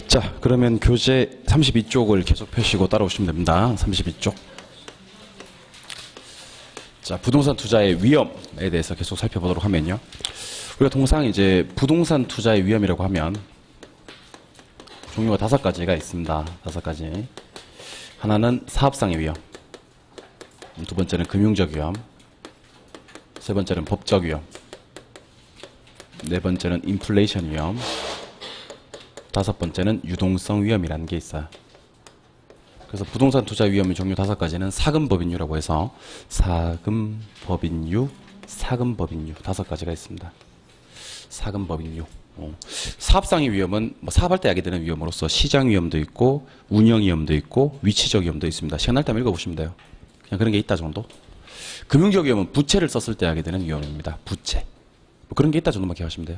자, 그러면 교재 32쪽을 계속 펴시고 따라오시면 됩니다. 32쪽. 자, 부동산 투자의 위험에 대해서 계속 살펴보도록 하면요. 우리가 통상 이제 부동산 투자의 위험이라고 하면 종류가 5가지가 있습니다. 5가지. 하나는 사업상의 위험. 두 번째는 금융적 위험. 세 번째는 법적 위험. 네 번째는 인플레이션 위험. 다섯 번째는 유동성 위험이라는 게 있어요. 그래서 부동산 투자 위험의 종류 5가지는 사금법인유라고 해서 사금법인유, 사금법인유 5가지가 있습니다. 사금법인유. 사업상의 위험은 뭐 사업할 때 하게 되는 위험으로서 시장 위험도 있고 운영 위험도 있고 위치적 위험도 있습니다. 시간 날 때 한번 읽어보시면 돼요. 그냥 그런 게 있다 정도. 금융적 위험은 부채를 썼을 때 하게 되는 위험입니다. 부채. 뭐 그런 게 있다 정도만 기억하시면 돼요.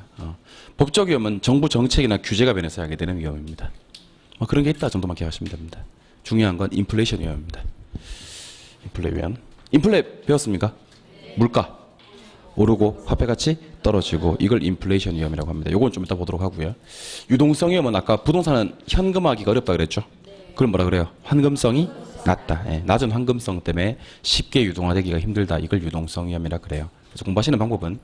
법적 위험은 정부 정책이나 규제가 변해서 하게 되는 위험입니다. 뭐 그런 게 있다 정도만 기억하시면 됩니다. 중요한 건 인플레이션 위험입니다. 인플레 위험. 인플레 배웠습니까? 물가 오르고 화폐가치 떨어지고 이걸 인플레이션 위험이라고 합니다. 요건 좀 이따 보도록 하고요. 유동성 위험은 아까 부동산은 현금화하기가 어렵다 그랬죠? 그럼 뭐라 그래요? 환금성이 낮다. 예, 낮은 환금성 때문에 쉽게 유동화되기가 힘들다. 이걸 유동성 위험이라 그래요. 그래서 공부하시는 방법은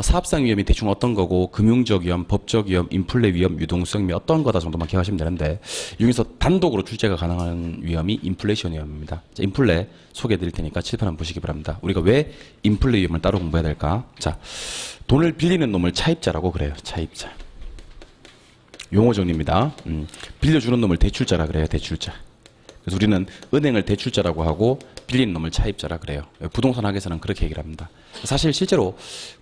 사업상 위험이 대충 어떤 거고 금융적 위험, 법적 위험, 인플레 위험, 유동성 위험 어떤 거다 정도만 기억하시면 되는데 여기서 단독으로 출제가 가능한 위험이 인플레이션 위험입니다. 자, 인플레 소개해 드릴 테니까 칠판 한번 보시기 바랍니다. 우리가 왜 인플레 위험을 따로 공부해야 될까? 자, 돈을 빌리는 놈을 차입자라고 그래요. 차입자. 용어 정리입니다. 빌려주는 놈을 대출자라 그래요. 대출자. 그래서 우리는 은행을 대출자라고 하고 빌리는 놈을 차입자라 그래요. 부동산 학에서는 그렇게 얘기를 합니다. 사실 실제로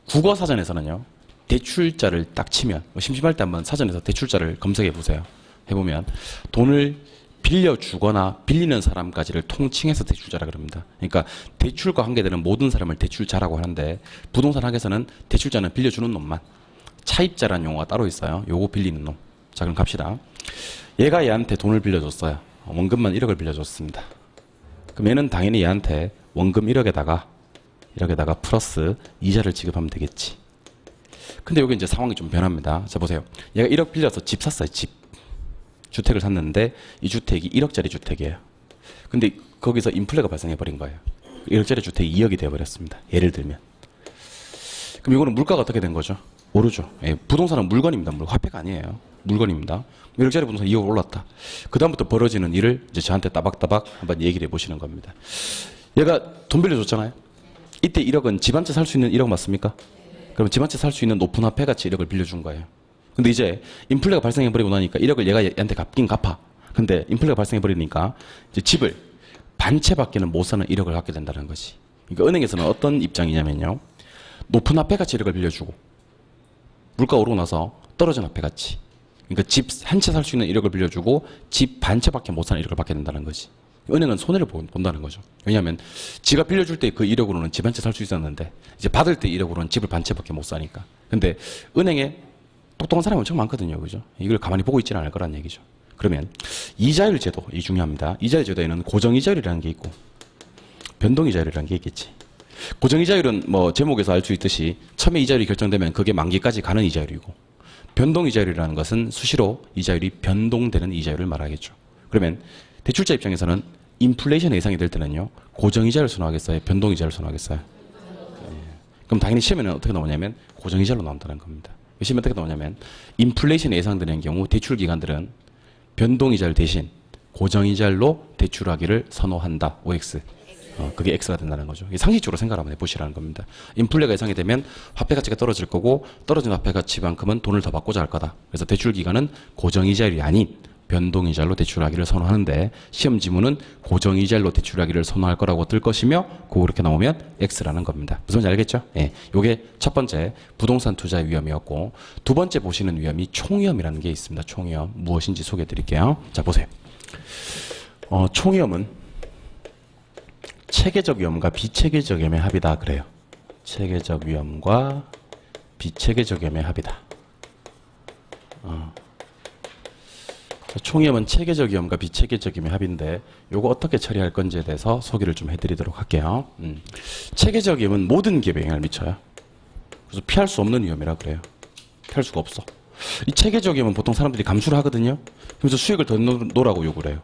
국어사전에서는요. 대출자를 딱 치면 심심할 때 한번 사전에서 대출자를 검색해 보세요. 해보면 돈을 빌려주거나 빌리는 사람까지를 통칭해서 대출자라 그럽니다. 그러니까 대출과 관계되는 모든 사람을 대출자라고 하는데 부동산 학에서는 대출자는 빌려주는 놈만, 차입자라는 용어가 따로 있어요. 요거 빌리는 놈. 자, 그럼 갑시다. 얘가 얘한테 돈을 빌려줬어요. 원금만 1억을 빌려줬습니다. 그럼 얘는 당연히 얘한테 원금 1억에다가 플러스 이자를 지급하면 되겠지. 근데 여기 이제 상황이 좀 변합니다. 자, 보세요. 얘가 1억 빌려서 집 샀어요. 집. 주택을 샀는데 이 주택이 1억짜리 주택이에요. 근데 거기서 인플레가 발생해버린 거예요. 1억짜리 주택이 2억이 되어버렸습니다. 예를 들면. 그럼 이거는 물가가 어떻게 된 거죠? 오르죠. 예, 부동산은 물건입니다. 화폐가 아니에요. 물건입니다. 1억짜리 부동산 2억 올랐다. 그 다음부터 벌어지는 일을 이제 저한테 따박따박 한번 얘기를 해보시는 겁니다. 얘가 돈 빌려줬잖아요. 이때 1억은 집 한 채 살 수 있는 1억 맞습니까? 그럼 집 한 채 살 수 있는 높은 화폐가치 1억을 빌려준 거예요. 근데 이제 인플레가 발생해버리고 나니까 1억을 얘가 얘한테 갚긴 갚아. 근데 인플레가 발생해버리니까 이제 집을 반 채밖에는 못 사는 1억을 갖게 된다는 거지. 그러니까 은행에서는 어떤 입장이냐면요. 높은 화폐가치 1억을 빌려주고 물가 오르고 나서 떨어진 화폐가치. 그러니까 집 한 채 살 수 있는 1억을 빌려주고 집 반 채밖에 못 사는 1억을 받게 된다는 거지. 은행은 손해를 본다는 거죠. 왜냐하면 지가 빌려줄 때 그 1억으로는 집 한 채 살 수 있었는데 이제 받을 때 1억으로는 집을 반 채밖에 못 사니까. 근데 은행에 똑똑한 사람이 엄청 많거든요. 그죠? 이걸 가만히 보고 있지는 않을 거란 얘기죠. 그러면 이자율 제도, 이 중요합니다. 이자율 제도에는 고정이자율이라는 게 있고 변동이자율이라는 게 있겠지. 고정이자율은 뭐 제목에서 알 수 있듯이 처음에 이자율이 결정되면 그게 만기까지 가는 이자율이고 변동이자율이라는 것은 수시로 이자율이 변동되는 이자율을 말하겠죠. 그러면 대출자 입장에서는 인플레이션 예상이 될 때는요. 고정이자율을 선호하겠어요? 변동이자율을 선호하겠어요? 그럼 당연히 시험에는 어떻게 나오냐면 고정이자율로 나온다는 겁니다. 시험에 어떻게 나오냐면 인플레이션이 예상되는 경우 대출 기관들은 변동이자율 대신 고정이자율로 대출하기를 선호한다. OX. 그게 X가 된다는 거죠. 상식적으로 생각을 한번 해보시라는 겁니다. 인플레가 예상이 되면 화폐 가치가 떨어질 거고 떨어진 화폐 가치만큼은 돈을 더 받고자 할 거다. 그래서 대출 기간은 고정이자율이 아닌 변동이자율로 대출하기를 선호하는데 시험 지문은 고정이자율로 대출하기를 선호할 거라고 뜰 것이며 그렇게 나오면 X라는 겁니다. 무슨 말인지 알겠죠? 예. 요게 첫 번째 부동산 투자의 위험이었고 두 번째 보시는 위험이 총위험이라는 게 있습니다. 총위험. 무엇인지 소개해 드릴게요. 자, 보세요. 총위험은 체계적 위험과 비체계적 위험의 합이다 그래요. 체계적 위험과 비체계적 위험의 합이다. 총위험은 체계적 위험과 비체계적 위험의 합인데 요거 어떻게 처리할 건지에 대해서 소개를 좀 해드리도록 할게요. 체계적 위험은 모든 기업에 영향을 미쳐요. 그래서 피할 수 없는 위험이라 그래요. 피할 수가 없어. 이 체계적 위험은 보통 사람들이 감수를 하거든요. 그래서 수익을 더 놓으라고 요구를 해요.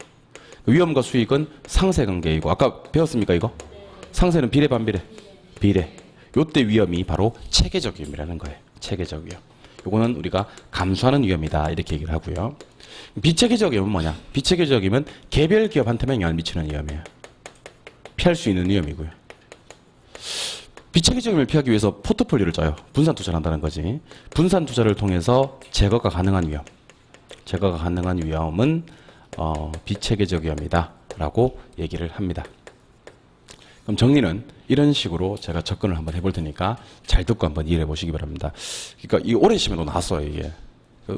위험과 수익은 상쇄관계이고, 아까 배웠습니까 이거? 상쇄는 비례 반비례? 비례. 요때 위험이 바로 체계적 위험이라는 거예요. 체계적 위험. 요거는 우리가 감수하는 위험이다 이렇게 얘기를 하고요. 비체계적 위험은 뭐냐? 비체계적 위험은 개별 기업한테만 영향을 미치는 위험이에요. 피할 수 있는 위험이고요. 비체계적 위험을 피하기 위해서 포트폴리오를 짜요. 분산 투자를 한다는 거지. 분산 투자를 통해서 제거가 가능한 위험. 제거가 가능한 위험은 비체계적 위험이다 라고 얘기를 합니다. 그럼 정리는 이런 식으로 제가 접근을 한번 해볼 테니까 잘 듣고 한번 이해해 보시기 바랍니다. 그러니까 이 오랜 시간도 나왔어요 이게.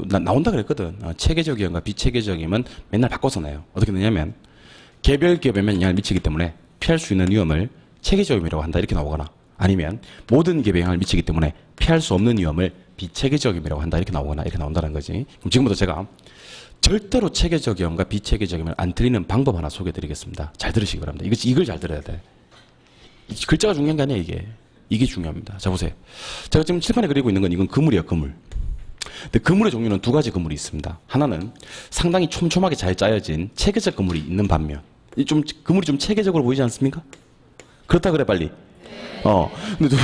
나온다 그랬거든. 체계적 위험과 비체계적 위험은 맨날 바꿔서 내요. 어떻게 되냐면 개별 기업에만 영향을 미치기 때문에 피할 수 있는 위험을 체계적 위험이라고 한다 이렇게 나오거나, 아니면 모든 기업에 영향을 미치기 때문에 피할 수 없는 위험을 비체계적 위험이라고 한다 이렇게 나오거나 이렇게 나온다는 거지. 그럼 지금부터 제가 절대로 체계적 위험과 비체계적 위험을 안 틀리는 방법 하나 소개해 드리겠습니다. 잘 들으시기 바랍니다. 이걸 잘 들어야 돼. 글자가 중요한 게 아니에요 이게. 이게 중요합니다. 자 보세요. 제가 지금 칠판에 그리고 있는 건 이건 그물이에요. 그물. 근데 그물의 종류는 두 가지 그물이 있습니다. 하나는 상당히 촘촘하게 잘 짜여진 체계적 그물이 있는 반면, 그물이 좀 체계적으로 보이지 않습니까? 그렇다 그래 빨리. 근데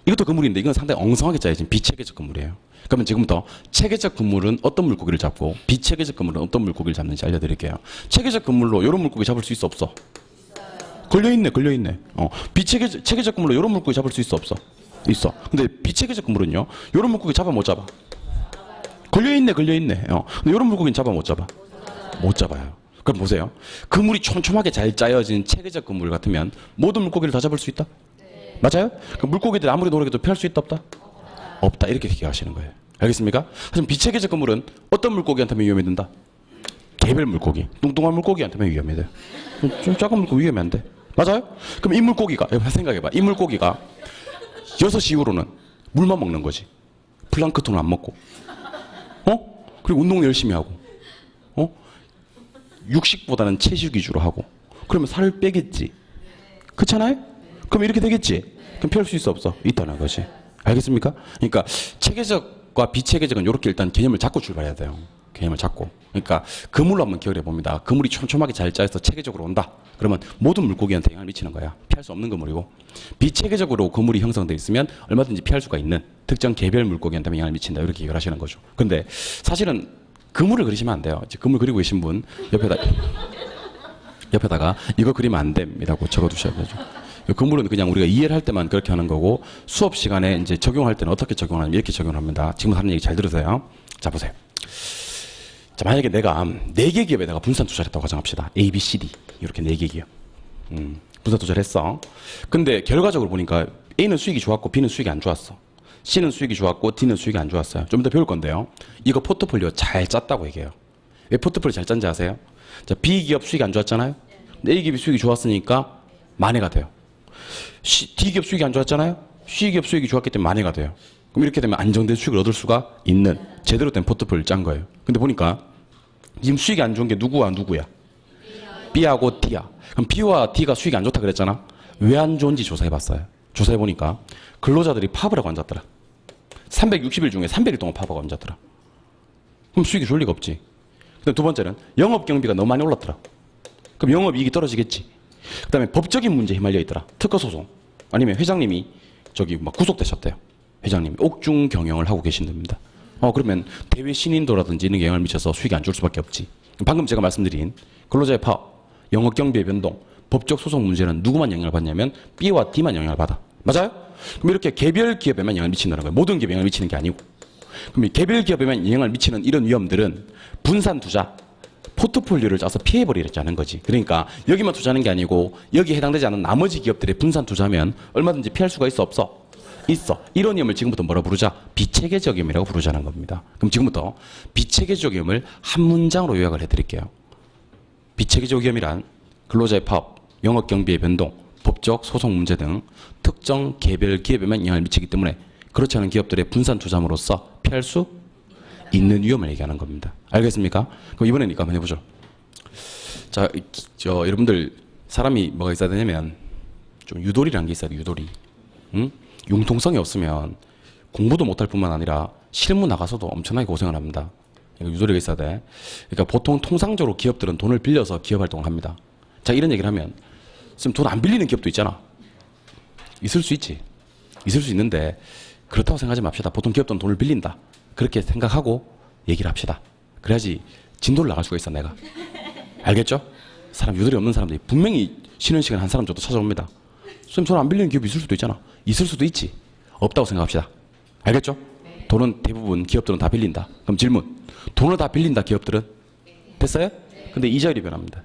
이것도 그물인데 이건 상당히 엉성하게 짜여진 비체계적 그물이에요. 그러면 지금부터 체계적 그물은 어떤 물고기를 잡고 비체계적 그물은 어떤 물고기를 잡는지 알려드릴게요. 체계적 그물로 이런 물고기 잡을 수 있어 없어? 걸려있네. 체계적 그물로 이런 물고기 잡을 수 있어 없어? 있어. 근데 비체계적 그물은요, 이런 물고기 잡아 못 잡아? 걸려있네. 근데 이런 물고기는 잡아 못 잡아? 못 잡아요. 그럼 보세요. 그물이 촘촘하게 잘 짜여진 체계적 그물 같으면 모든 물고기를 다 잡을 수 있다? 네. 맞아요? 그럼 물고기들 아무리 노력해도 피할 수 있다 없다? 없다. 이렇게 얘기하시는 거예요. 알겠습니까? 하지만 비체계적 그물은 어떤 물고기한테만 위험이 된다? 개별 물고기. 뚱뚱한 물고기한테만 위험이 돼요. 좀 작은 물고기 위험이 안 돼. 맞아요? 그럼 이 물고기가, 생각해봐. 이 물고기가 6시 이후로는 물만 먹는 거지. 플랑크톤은 안 먹고. 그리고 운동 열심히 하고. 육식보다는 채식 위주로 하고. 그러면 살을 빼겠지. 그렇잖아요? 그럼 이렇게 되겠지. 그럼 피할 수 있어 없어? 있다는 거지. 알겠습니까? 그러니까 체계적과 비체계적은 이렇게 일단 개념을 잡고 출발해야 돼요. 개념을 잡고. 그러니까 그물로 한번 기억을 해봅니다. 그물이 촘촘하게 잘 짜여서 체계적으로 온다. 그러면 모든 물고기한테 영향을 미치는 거야. 피할 수 없는 그물이고, 비체계적으로 그물이 형성되어 있으면 얼마든지 피할 수가 있는 특정 개별 물고기한테 영향을 미친다. 이렇게 얘기를 하시는 거죠. 근데 사실은 그물을 그리시면 안 돼요. 그물 그리고 계신 분 옆에다가 이거 그리면 안 됩니다고 적어두셔야 되죠. 그물은 그냥 우리가 이해를 할 때만 그렇게 하는 거고, 수업 시간에 이제 적용할 때는 어떻게 적용하냐면 이렇게 적용을 합니다. 지금 하는 얘기 잘 들으세요. 자 보세요. 자, 만약에 내가 4개 기업에 내가 분산 투자를 했다고 가정합시다. A, B, C, D 이렇게 4개 기업. 분산 투자를 했어. 근데 결과적으로 보니까 A는 수익이 좋았고 B는 수익이 안 좋았어. C는 수익이 좋았고 D는 수익이 안 좋았어요. 좀 이따 배울 건데요. 이거 포트폴리오 잘 짰다고 얘기해요. 왜 포트폴리오 잘 짠지 아세요? 자, B 기업 수익이 안 좋았잖아요. A 기업이 수익이 좋았으니까 만회가 돼요. D 기업 수익이 안 좋았잖아요. C 기업 수익이 좋았기 때문에 만회가 돼요. 그럼 이렇게 되면 안정된 수익을 얻을 수가 있는 제대로 된 포트폴리오를 짠 거예요. 근데 보니까 지금 수익이 안 좋은 게 누구와 누구야? B하고 D야. 그럼 B와 D가 수익이 안 좋다 그랬잖아. 왜 안 좋은지 조사해봤어요. 조사해보니까 근로자들이 팝을 하고 앉았더라. 360일 중에 300일 동안 팝하고 앉았더라. 그럼 수익이 좋을 리가 없지. 근데 두 번째는 영업 경비가 너무 많이 올랐더라. 그럼 영업이익이 떨어지겠지. 그 다음에 법적인 문제에 휘말려 있더라. 특허소송. 아니면 회장님이 막 구속되셨대요. 회장님이 옥중 경영을 하고 계신 겁니다. 그러면 대외 신인도라든지 이런 영향을 미쳐서 수익이 안 줄 수밖에 없지. 방금 제가 말씀드린 근로자의 파업, 영업 경비의 변동, 법적 소송 문제는 누구만 영향을 받냐면 B와 D만 영향을 받아. 맞아요? 그럼 이렇게 개별 기업에만 영향을 미친다는 거예요. 모든 기업에 영향을 미치는 게 아니고. 그럼 개별 기업에만 영향을 미치는 이런 위험들은 분산 투자, 포트폴리오를 짜서 피해버리자는 거지. 그러니까 여기만 투자하는 게 아니고 여기에 해당되지 않은 나머지 기업들의 분산 투자하면 얼마든지 피할 수가 있어 없어? 있어. 이런 위험을 지금부터 뭐라 부르자? 비체계적 위험이라고 부르자는 겁니다. 그럼 지금부터 비체계적 위험을 한 문장으로 요약을 해드릴게요. 비체계적 위험이란 근로자의 파업, 영업 경비의 변동, 법적 소송 문제 등 특정 개별 기업에만 영향을 미치기 때문에 그렇지 않은 기업들의 분산 투자함으로써 피할 수 있는 위험을 얘기하는 겁니다. 알겠습니까? 그럼 이번에는 이거 한번 해보죠. 자, 여러분들 사람이 뭐가 있어야 되냐면 좀 유도리라는 게 있어야 돼. 유도리. 응? 융통성이 없으면 공부도 못할 뿐만 아니라 실무 나가서도 엄청나게 고생을 합니다. 유도리가 있어야 돼. 그러니까 보통 통상적으로 기업들은 돈을 빌려서 기업 활동을 합니다. 자, 이런 얘기를 하면 지금 돈 안 빌리는 기업도 있잖아. 있을 수 있지. 있을 수 있는데 그렇다고 생각하지 맙시다. 보통 기업들은 돈을 빌린다. 그렇게 생각하고 얘기를 합시다. 그래야지 진도를 나갈 수가 있어, 내가. 알겠죠? 사람 유도리 없는 사람들이 분명히 쉬는 시간 한 사람 정도 찾아옵니다. 선생님, 돈 안 빌리는 기업이 있을 수도 있잖아. 있을 수도 있지. 없다고 생각합시다. 알겠죠? 돈은 대부분 기업들은 다 빌린다. 그럼 질문. 돈을 다 빌린다, 기업들은? 됐어요? 근데 이자율이 변합니다.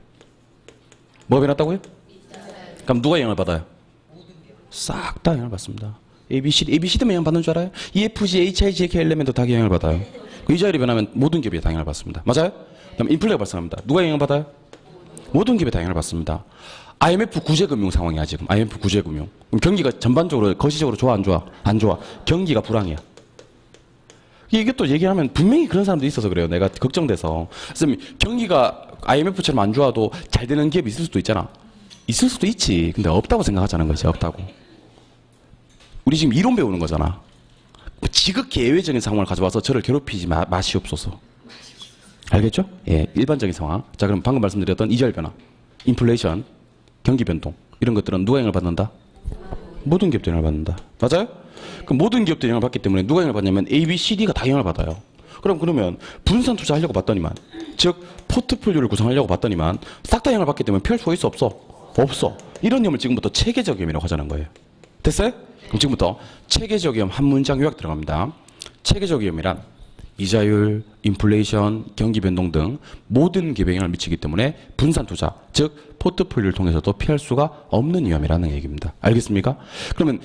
뭐가 변했다고요? 그럼 누가 영향을 받아요? 싹 다 영향을 받습니다. ABCD만 영향 받는 줄 알아요? EFG, HIGK 엘리멘트 다 영향을 받아요. 그 이자율이 변하면 모든 기업이 다 영향을 받습니다. 맞아요? 그럼 인플레가 발생합니다. 누가 영향을 받아요? 모든 기업이 다 영향을 받습니다. IMF 구제금융 상황이야, 지금. IMF 구제금융. 그럼 경기가 전반적으로, 거시적으로 좋아, 안 좋아? 안 좋아. 경기가 불황이야. 이게 또 얘기하면 분명히 그런 사람도 있어서 그래요. 내가 걱정돼서. 선생님, 경기가 IMF처럼 안 좋아도 잘 되는 기업이 있을 수도 있잖아. 있을 수도 있지. 근데 없다고 생각하자는 거지, 없다고. 우리 지금 이론 배우는 거잖아. 지극히 예외적인 상황을 가져와서 저를 괴롭히지 마시옵소서. 알겠죠? 예, 일반적인 상황. 자, 그럼 방금 말씀드렸던 이자율 변화, 인플레이션, 경기 변동, 이런 것들은 누가 영향을 받는다? 모든 기업들이 영향을 받는다. 맞아요? 그럼 모든 기업들이 영향을 받기 때문에 누가 영향을 받냐면 A, B, C, D가 다 영향을 받아요. 그러면 분산 투자하려고 봤더니만, 즉 포트폴리오를 구성하려고 봤더니만 싹 다 영향을 받기 때문에 피할 수가 있어, 없어? 없어. 이런 위험을 지금부터 체계적 위험이라고 하자는 거예요. 됐어요? 그럼 지금부터 체계적 위험 한 문장 요약 들어갑니다. 체계적 위험이란 이자율, 인플레이션, 경기 변동 등 모든 기업에 영향을 미치기 때문에 분산 투자, 즉 포트폴리오를 통해서도 피할 수가 없는 위험이라는 얘기입니다. 알겠습니까? 그러면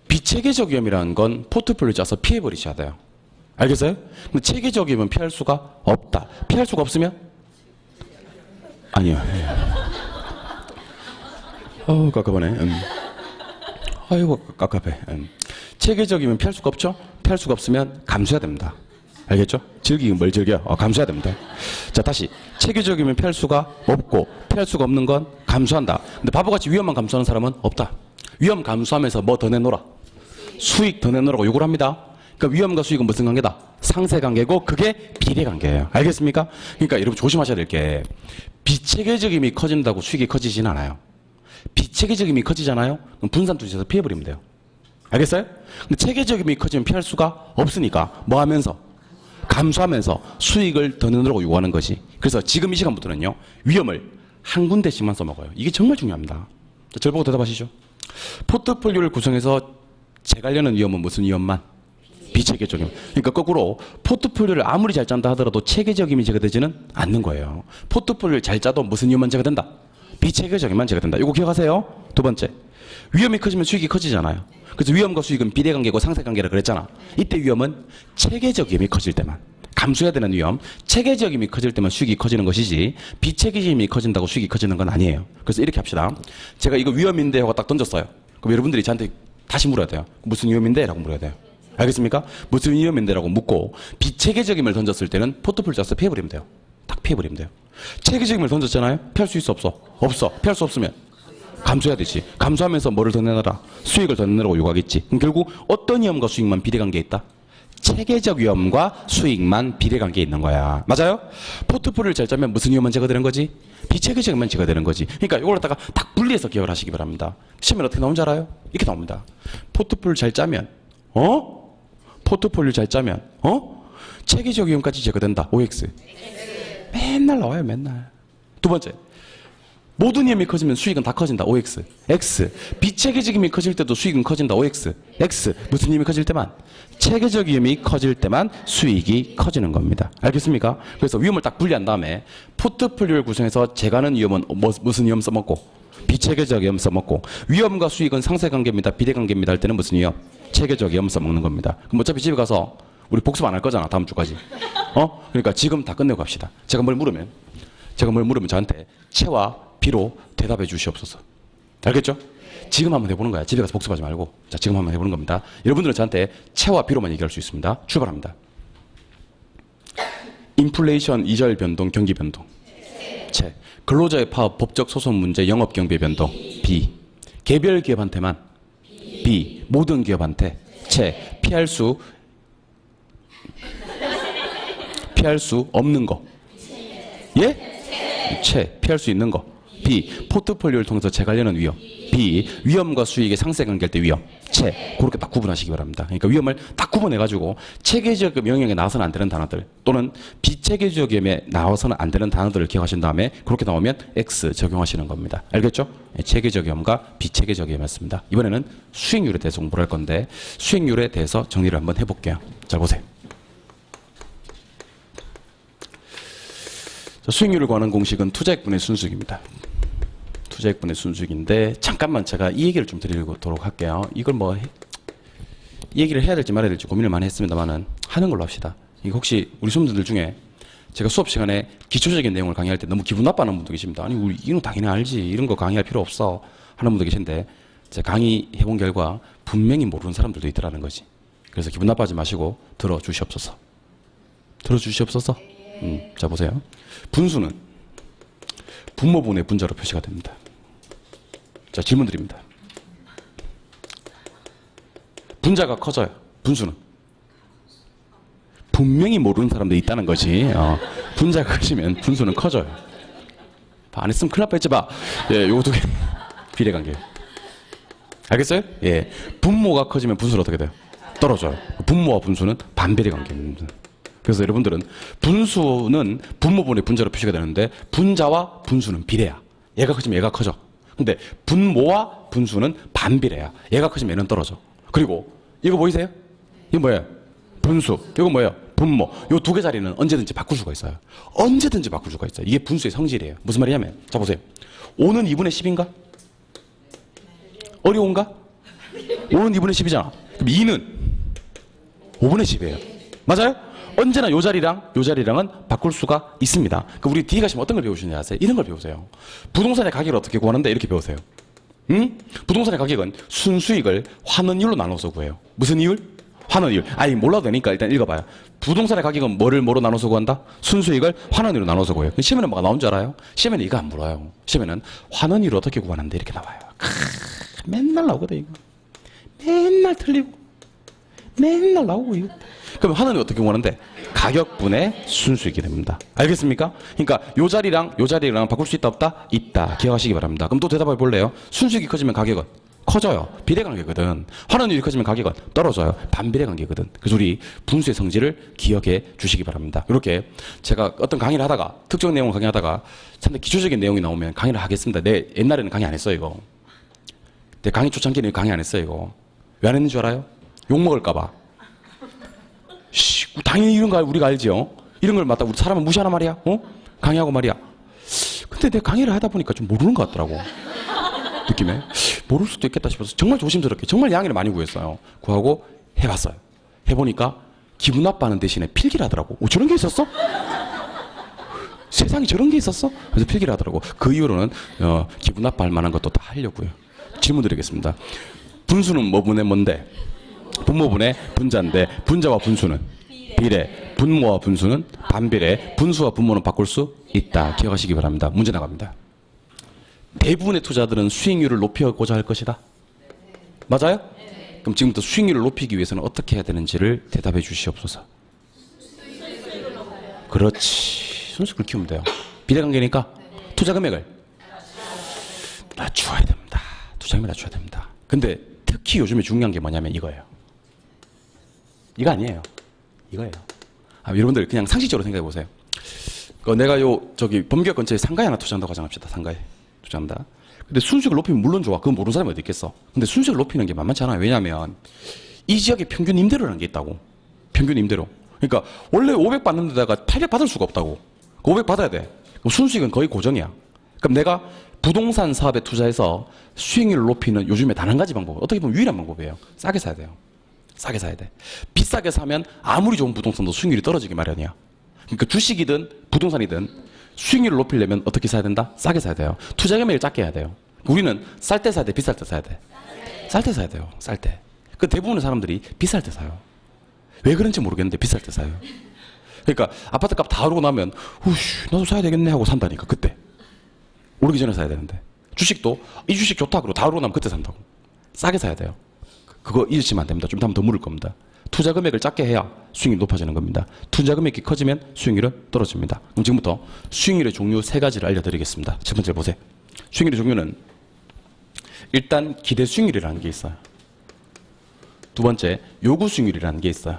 비체계적 위험이라는 건 포트폴리오 짜서 피해버리셔야 돼요. 알겠어요? 근데 체계적 위험은 피할 수가 없다. 피할 수가 없으면? 아니요. 깝깝하네. 아이고, 깝깝해. 체계적이면 피할 수가 없죠? 피할 수가 없으면 감수해야 됩니다. 알겠죠? 즐기긴 뭘 즐겨? 감수해야 됩니다. 자, 다시. 체계적이면 피할 수가 없고, 피할 수가 없는 건 감수한다. 근데 바보같이 위험만 감수하는 사람은 없다. 위험 감수하면서 뭐 더 내놓으라? 수익 더 내놓으라고 요구를 합니다. 그러니까 위험과 수익은 무슨 관계다? 상세 관계고, 그게 비례 관계예요. 알겠습니까? 그러니까 여러분 조심하셔야 될 게, 비체계적임이 커진다고 수익이 커지진 않아요. 비체계적임이 커지잖아요? 그럼 분산 투자에서 피해버리면 돼요. 알겠어요? 근데 체계적임이 커지면 피할 수가 없으니까 뭐 하면서? 감수하면서 수익을 더 내놓으라고 요구하는 것이. 그래서 지금 이 시간부터는요, 위험을 한 군데씩만 써먹어요. 이게 정말 중요합니다. 자, 저를 보고 대답하시죠. 포트폴리오를 구성해서 재가려는 위험은 무슨 위험만? 비체계적임. 그러니까 거꾸로 포트폴리오를 아무리 잘 짠다 하더라도 체계적임이 제거되지는 않는 거예요. 포트폴리오를 잘 짜도 무슨 위험만 제거된다? 비체계적임만 제거된다. 이거 기억하세요? 두 번째. 위험이 커지면 수익이 커지잖아요. 그래서 위험과 수익은 비례관계고 상세관계라 그랬잖아. 이때 위험은 체계적 위험이 커질 때만. 감수해야 되는 위험, 체계적 위험이 커질 때만 수익이 커지는 것이지 비체계적 위험이 커진다고 수익이 커지는 건 아니에요. 그래서 이렇게 합시다. 제가 이거 위험인데 하고 딱 던졌어요. 그럼 여러분들이 저한테 다시 물어야 돼요. 무슨 위험인데? 라고 물어야 돼요. 알겠습니까? 무슨 위험인데? 라고 묻고 비체계적임을 던졌을 때는 포트폴리오 짜서 피해버리면 돼요. 딱 피해버리면 돼요. 체계적임을 던졌잖아요. 피할 수 있어, 없어? 없어. 피할 수 없으면 감수해야 되지. 감수하면서 뭐를 더 내놔라? 수익을 더 내놓으라고 요구하겠지. 그럼 결국 어떤 위험과 수익만 비례관계에 있다? 체계적 위험과 수익만 비례관계에 있는 거야. 맞아요? 포트폴리오를 잘 짜면 무슨 위험만 제거되는 거지? 비체계적 위험만 제거되는 거지. 그러니까 이걸 갖다가 딱 분리해서 기억을 하시기 바랍니다. 시험에 어떻게 나오는지 알아요? 이렇게 나옵니다. 포트폴리오를 잘 짜면 포트폴리오를 잘 짜면 체계적 위험까지 제거된다. OX. 맨날 나와요, 맨날. 두 번째. 모든 위험이 커지면 수익은 다 커진다. OX. X. 비체계적 위험이 커질 때도 수익은 커진다. OX. X. 무슨 위험이 커질 때만? 체계적 위험이 커질 때만 수익이 커지는 겁니다. 알겠습니까? 그래서 위험을 딱 분리한 다음에 포트폴리오를 구성해서 재가는 위험은 무슨 위험 써먹고? 비체계적 위험 써먹고, 위험과 수익은 상세관계입니다. 비례관계입니다 할 때는 무슨 위험? 체계적 위험 써먹는 겁니다. 그럼 어차피 집에 가서 우리 복습 안 할 거잖아, 다음 주까지. 그러니까 지금 다 끝내고 갑시다. 제가 뭘 물으면 저한테 채와 비로 대답해 주시옵소서. 알겠죠? 지금 한번 해보는 거야. 집에 가서 복습하지 말고. 자, 지금 한번 해보는 겁니다. 여러분들은 저한테 채와 비로만 얘기할 수 있습니다. 출발합니다. 인플레이션, 이자율 변동, 경기 변동. 채. 근로자의 파업, 법적 소송 문제, 영업 경비 변동. B. 개별 기업한테만. B. 모든 기업한테. 채. 피할 수 없는 거. 예? 채. 피할 수 있는 거. B. 포트폴리오를 통해서 재관련한 위험. B. 위험과 수익의 상세 관계할 때 위험. 채. 그렇게 딱 구분하시기 바랍니다. 그러니까 위험을 딱 구분해가지고 체계적 영역에 나와서는 안 되는 단어들 또는 비체계적 영역에 나와서는 안 되는 단어들을 기억하신 다음에 그렇게 나오면 X 적용하시는 겁니다. 알겠죠? 체계적 위험과 비체계적 위험이었습니다. 이번에는 수익률에 대해서 공부를 할 건데 수익률에 대해서 정리를 한번 해볼게요. 잘 보세요. 수익률을 구하는 공식은 투자액분의 순수익입니다. 투자액분의 순수익인데 잠깐만 제가 이 얘기를 좀 드리도록 할게요. 이걸 뭐 이 얘기를 해야 될지 말아야 될지 고민을 많이 했습니다만은 하는 걸로 합시다. 이거 혹시 우리 수험생들 중에 제가 수업 시간에 기초적인 내용을 강의할 때 너무 기분 나빠하는 분도 계십니다. 아니 우리 이건 당연히 알지 이런 거 강의할 필요 없어 하는 분도 계신데 제가 강의해본 결과 분명히 모르는 사람들도 있더라는 거지. 그래서 기분 나빠하지 마시고 들어주시옵소서. 들어주시옵소서. 자 보세요. 분수는 분모분의 분자로 표시가 됩니다. 자 질문 드립니다. 분자가 커져요. 분수는 분명히 모르는 사람들이 있다는 거지. 분자가 커지면 분수는 커져요. 안 했으면 큰일 날 뻔했지 봐. 예, 요거 두 개 비례관계. 알겠어요? 예, 분모가 커지면 분수는 어떻게 돼요? 떨어져요. 분모와 분수는 반비례 관계입니다. 그래서 여러분들은 분수는 분모분의 분자로 표시가 되는데 분자와 분수는 비례야. 얘가 커지면 얘가 커져. 근데 분모와 분수는 반비례야. 얘가 커지면 얘는 떨어져. 그리고 이거 보이세요? 이거 뭐예요? 분수. 이거 뭐예요? 분모. 요 두 개 자리는 언제든지 바꿀 수가 있어요. 언제든지 바꿀 수가 있어요. 이게 분수의 성질이에요. 무슨 말이냐면 자 보세요. 5는 2분의 10인가? 어려운가? 5는 2분의 10이잖아. 그럼 2는 5분의 10이에요. 맞아요? 언제나 요 자리랑은 바꿀 수가 있습니다. 그럼 우리 뒤에 가시면 어떤 걸 배우시는지 아세요? 이런 걸 배우세요. 부동산의 가격을 어떻게 구하는데 이렇게 배우세요. 부동산의 가격은 순수익을 환원율로 나눠서 구해요. 무슨 이율? 환원율. 아니 몰라도 되니까 일단 읽어봐요. 부동산의 가격은 뭐로 나눠서 구한다? 순수익을 환원율로 나눠서 구해요. 시험에는 뭐가 나온 줄 알아요? 시험에는 이거 안 물어요. 시험에는 환원율을 어떻게 구하는데 이렇게 나와요. 맨날 나오거든 이거. 맨날 틀리고 맨날 나오고 이거. 그럼 환원율 어떻게 구하는데? 가격분의 순수익이 됩니다. 알겠습니까? 그러니까 요 자리랑 바꿀 수 있다 없다? 있다. 기억하시기 바랍니다. 그럼 또 대답해 볼래요? 순수익이 커지면 가격은 커져요. 비례관계거든. 환원율이 커지면 가격은 떨어져요. 반비례관계거든. 그래서 우리 분수의 성질을 기억해 주시기 바랍니다. 이렇게 제가 어떤 강의를 하다가 특정 내용을 강의하다가 상당히 기초적인 내용이 나오면 강의를 하겠습니다. 내 옛날에는 강의 안 했어요 이거. 내 강의 초창기에는 강의 안 했어요 이거. 왜 안 했는 줄 알아요? 욕먹을까 봐. 당연히 이런 거 우리가 알지요. 이런 걸 맡다 우리 사람은 무시하란 말이야. 강의하고 말이야. 근데 내가 강의를 하다 보니까 좀 모르는 것 같더라고. 느낌에 모를 수도 있겠다 싶어서 정말 조심스럽게 정말 양해를 많이 구했어요. 구하고 해봤어요. 해보니까 기분 나빠하는 대신에 필기를 하더라고. 저런 게 있었어? 세상에 저런 게 있었어? 그래서 필기를 하더라고. 그 이후로는 기분 나빠할 만한 것도 다 하려고요. 질문 드리겠습니다. 분수는 뭐분의 뭔데? 분모분의 분자인데 분자와 분수는 비례, 분모와 분수는 반비례, 분수와 분모는 바꿀 수 있다. 기억하시기 바랍니다. 문제 나갑니다. 대부분의 투자들은 수익률을 높이고자 할 것이다. 맞아요? 그럼 지금부터 수익률을 높이기 위해서는 어떻게 해야 되는지를 대답해 주시옵소서. 그렇지. 순수익을 키우면 돼요. 비례관계니까 투자 금액을 낮춰야 됩니다. 투자 금액을 낮춰야 됩니다. 근데 특히 요즘에 중요한 게 뭐냐면 이거예요. 이거 아니에요. 이거예요. 여러분들 그냥 상식적으로 생각해 보세요. 내가 범기역 근처에 상가에 하나 투자한다고 가정합시다. 상가에 투자한다. 근데 순수익을 높이면 물론 좋아. 그건 모르는 사람이 어디 있겠어. 근데 순수익을 높이는 게 만만치 않아요. 왜냐하면 이 지역에 평균 임대료라는 게 있다고. 평균 임대료. 그러니까 원래 500 받는 데다가 800 받을 수가 없다고. 500 받아야 돼. 그럼 순수익은 거의 고정이야. 그럼 내가 부동산 사업에 투자해서 수익률을 높이는 요즘에 단 한 가지 방법. 어떻게 보면 유일한 방법이에요. 싸게 사야 돼요. 싸게 사야 돼. 비싸게 사면 아무리 좋은 부동산도 수익률이 떨어지기 마련이야. 그러니까 주식이든 부동산이든 수익률을 높이려면 어떻게 사야 된다? 싸게 사야 돼요. 투자 금액을 작게 해야 돼요. 우리는 쌀 때 사야 돼? 비쌀 때 사야 돼? 쌀 때 사야 돼요. 쌀 때. 그 대부분의 사람들이 비쌀 때 사요. 왜 그런지 모르겠는데 비쌀 때 사요. 그러니까 아파트 값 다 오르고 나면 우씨 나도 사야 되겠네 하고 산다니까. 그때. 오르기 전에 사야 되는데. 주식도 이 주식 좋다 그러고 다 오르고 나면 그때 산다고. 싸게 사야 돼요. 그거 잊으시면 안 됩니다. 좀 이따 더 물을 겁니다. 투자 금액을 작게 해야 수익률이 높아지는 겁니다. 투자 금액이 커지면 수익률은 떨어집니다. 그럼 지금부터 수익률의 종류 3가지를 알려드리겠습니다. 첫 번째 보세요. 수익률의 종류는 일단 기대 수익률이라는 게 있어요. 두 번째 요구 수익률이라는 게 있어요.